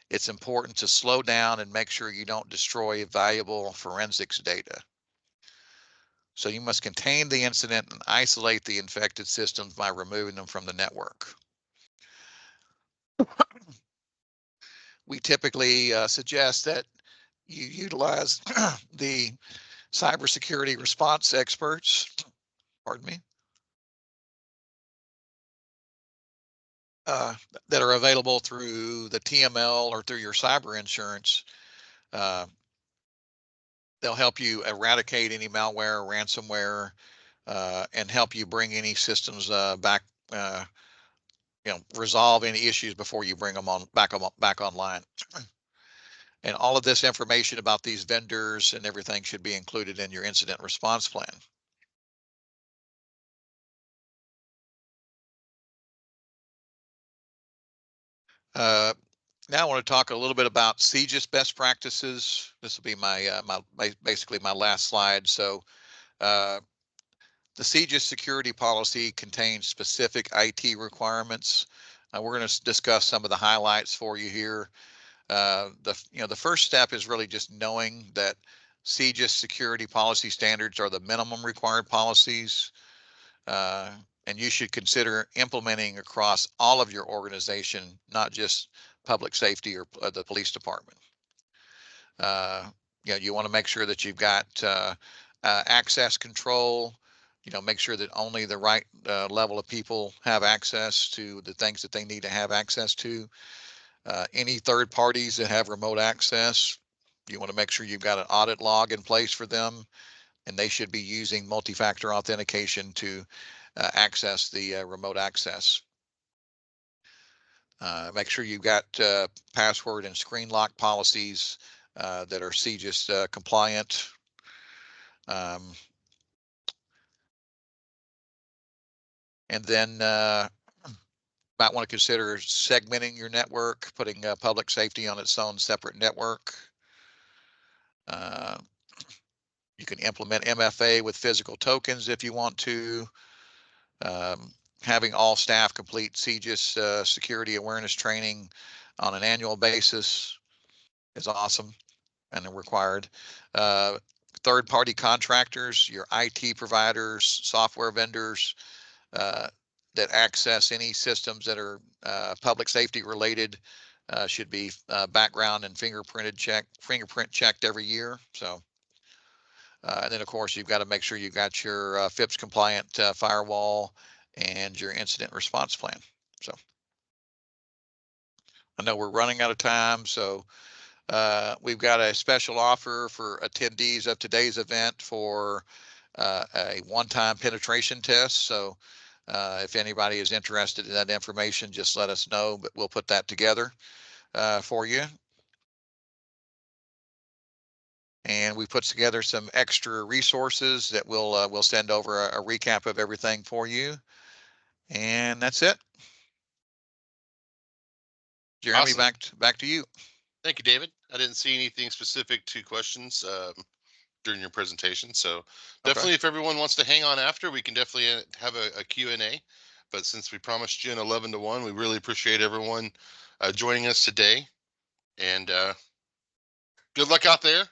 it's important to slow down and make sure you don't destroy valuable forensics data. So you must contain the incident and isolate the infected systems by removing them from the network. We typically suggest that you utilize the cybersecurity response experts, pardon me, that are available through the TML or through your cyber insurance. They'll help you eradicate any malware or ransomware and help you bring any systems back, resolve any issues before you bring them back online. And all of this information about these vendors and everything should be included in your incident response plan. Now I want to talk a little bit about CJIS best practices. This will be basically my last slide. So the CJIS security policy contains specific IT requirements. We're going to discuss some of the highlights for you here. The first step is really just knowing that CJIS security policy standards are the minimum required policies, and you should consider implementing across all of your organization, not just public safety or the police department. You want to make sure that you've got access control. Make sure that only the right level of people have access to the things that they need to have access to. Any third parties that have remote access, you want to make sure you've got an audit log in place for them, and they should be using multi-factor authentication to access the remote access. Make sure you've got password and screen lock policies that are CJIS compliant. And then might want to consider segmenting your network, putting public safety on its own separate network. You can implement MFA with physical tokens if you want to. Having all staff complete CJIS security awareness training on an annual basis is awesome and required. Third-party contractors, your IT providers, software vendors that access any systems that are public safety related should be background and fingerprint checked every year. So. And then, of course, you've got to make sure you've got your FIPS compliant firewall and your incident response plan. So I know we're running out of time, so we've got a special offer for attendees of today's event for a one-time penetration test. So if anybody is interested in that information, just let us know, but we'll put that together for you. And we put together some extra resources that we'll send over a recap of everything for you. And that's it. Jeremy, Awesome. back to you. Thank you, David. I didn't see anything specific to questions during your presentation. So definitely, if everyone wants to hang on after, we can definitely have a Q&A. But since we promised you an 11 to 1, we really appreciate everyone joining us today. And good luck out there.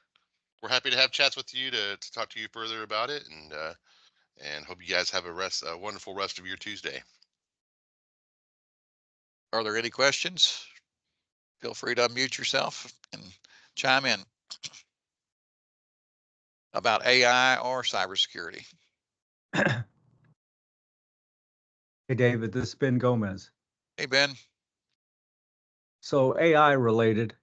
We're happy to have chats with you to talk to you further about it, and hope you guys have a wonderful rest of your Tuesday. Are there any questions? Feel free to unmute yourself and chime in about AI or cybersecurity. Hey, David, this is Ben Gomez. Hey, Ben. So AI related,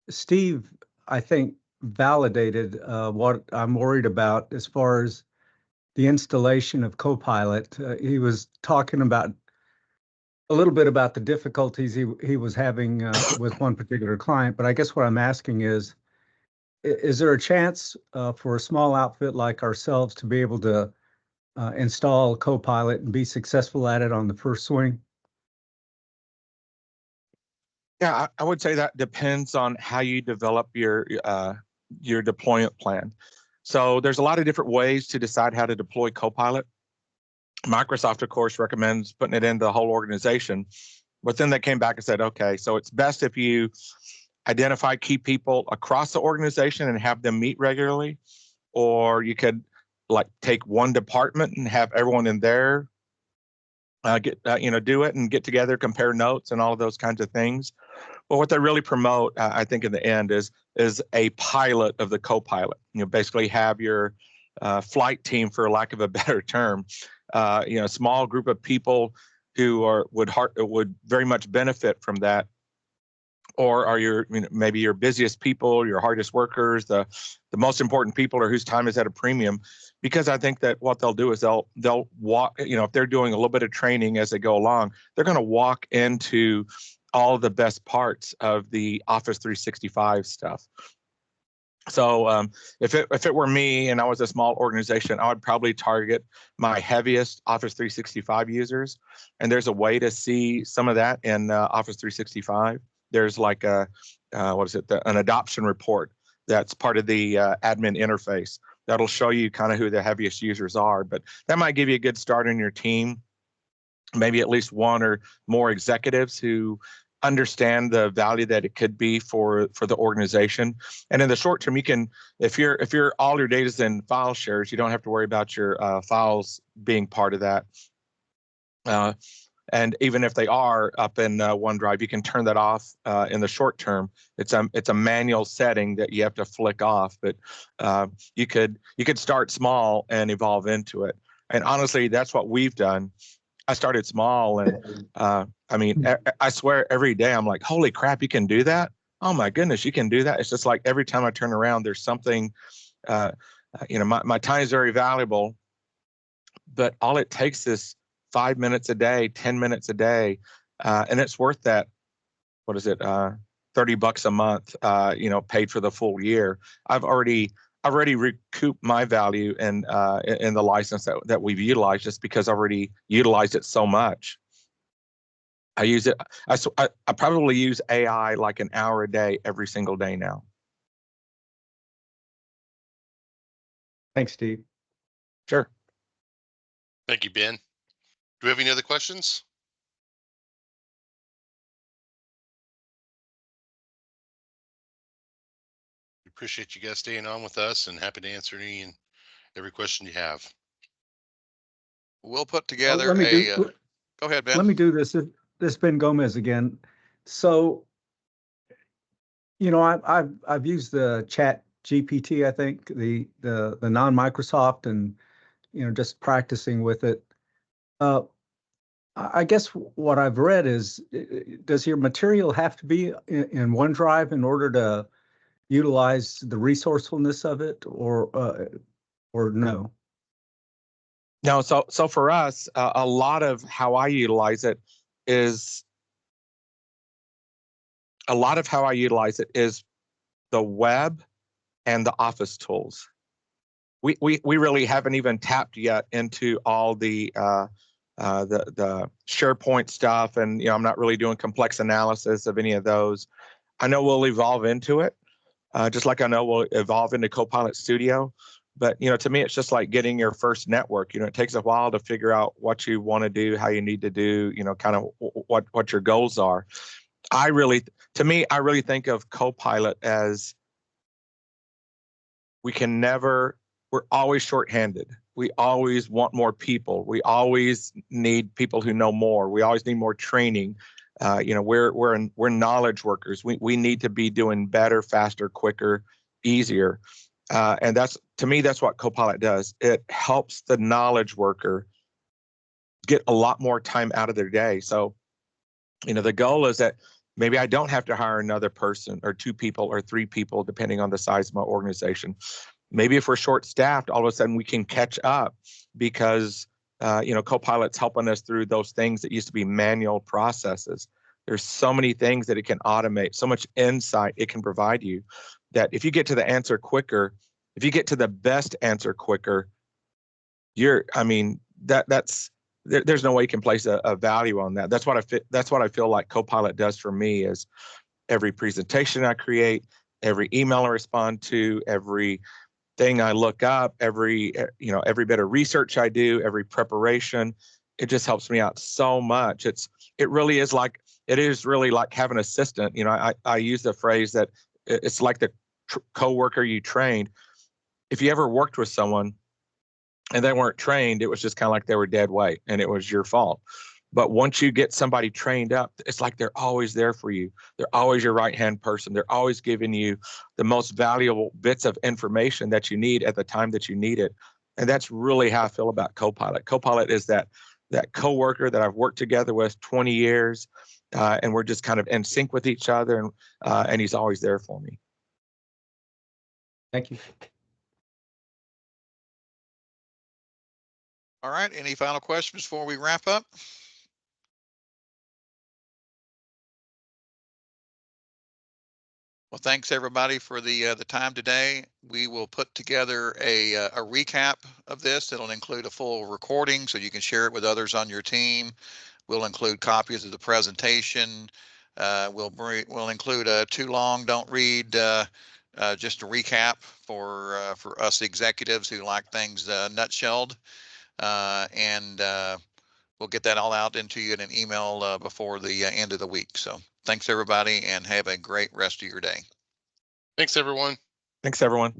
Steve, I think, validated what I'm worried about as far as the installation of Copilot. He was talking about a little bit about the difficulties he was having with one particular client, but I guess what I'm asking is there a chance for a small outfit like ourselves to be able to install Copilot and be successful at it on the first swing? Yeah, I would say that depends on how you develop your deployment plan. So there's a lot of different ways to decide how to deploy Copilot. Microsoft, of course, recommends putting it into the whole organization, but then they came back and said, okay, so it's best if you identify key people across the organization and have them meet regularly, or you could like take one department and have everyone in there do it and get together, compare notes and all of those kinds of things. But what they really promote, I think, in the end is a pilot of the Copilot. Basically have your flight team, for lack of a better term, a small group of people who would very much benefit from that, or are your maybe your busiest people, your hardest workers, the most important people, or whose time is at a premium. Because I think that what they'll do is they'll walk, if they're doing a little bit of training as they go along, they're going to walk into all the best parts of the Office 365 stuff. So if it were me and I was a small organization, I would probably target my heaviest Office 365 users. And there's a way to see some of that in Office 365. There's like an adoption report that's part of the admin interface that'll show you kind of who the heaviest users are. But that might give you a good start in your team. Maybe at least one or more executives who understand the value that it could be for the organization. And in the short term, you can, if you're all your data's in file shares, you don't have to worry about your files being part of that. And even if they are up in OneDrive, you can turn that off in the short term. It's a manual setting that you have to flick off, but you could start small and evolve into it. And honestly, that's what we've done. I started small, and I swear every day I'm like, holy crap, you can do that? Oh my goodness, you can do that. It's just like every time I turn around, there's something. My time is very valuable, but all it takes is 5 minutes a day, 10 minutes a day, and it's worth that. What is it? $30 a month. Paid for the full year. I've already recouped my value in the license that we've utilized, just because I've already utilized it so much. I use it. I probably use AI like an hour a day every single day now. Thanks, Steve. Sure. Thank you, Ben. Do we have any other questions? We appreciate you guys staying on with us, and happy to answer any and every question you have. We'll put together go ahead, Ben. Let me do this. This is Ben Gomez again. So, I've used the Chat GPT, I think, the non-Microsoft, and just practicing with it. I guess what I've read is, does your material have to be in OneDrive in order to utilize the resourcefulness of it, or no? No, so for us, a lot of how I utilize it is the web and the Office tools. We really haven't even tapped yet into all the SharePoint stuff, and I'm not really doing complex analysis of any of those. I know we'll evolve into it, just like I know we'll evolve into Copilot Studio. But to me, it's just like getting your first network. It takes a while to figure out what you want to do, how you need to do, kind of what your goals are. I really think of Copilot as we're always shorthanded. We always want more people. We always need people who know more. We always need more training. We're knowledge workers. We need to be doing better, faster, quicker, easier. And that's what Copilot does. It helps the knowledge worker get a lot more time out of their day. So, the goal is that Maybe I don't have to hire another person or 2 people or 3 people, depending on the size of my organization. Maybe if we're short staffed, all of a sudden we can catch up because Copilot's helping us through those things that used to be manual processes. There's so many things that it can automate, so much insight it can provide you, that if you get to the answer quicker, if you get to the best answer quicker, there's no way you can place a value on that. That's what I feel like Copilot does for me. Is every presentation I create, every email I respond to, every thing I look up, every bit of research I do, every preparation, it just helps me out so much. It is really like having an assistant. I use the phrase that it's like the coworker you trained. If you ever worked with someone and they weren't trained, it was just kind of like they were dead weight and it was your fault. But once you get somebody trained up, it's like they're always there for you. They're always your right-hand person. They're always giving you the most valuable bits of information that you need at the time that you need it. And that's really how I feel about Copilot. Copilot is that coworker that I've worked together with 20 years, and we're just kind of in sync with each other, and he's always there for me. Thank you. All right, any final questions before we wrap up? Well, thanks everybody for the time today. We will put together a recap of this. It'll include a full recording so you can share it with others on your team. We'll include copies of the presentation. We'll include a too long, don't read, just a recap for us executives who like things nutshelled. And we'll get that all out into you in an email before the end of the week. So thanks everybody and have a great rest of your day. Thanks everyone. Thanks everyone.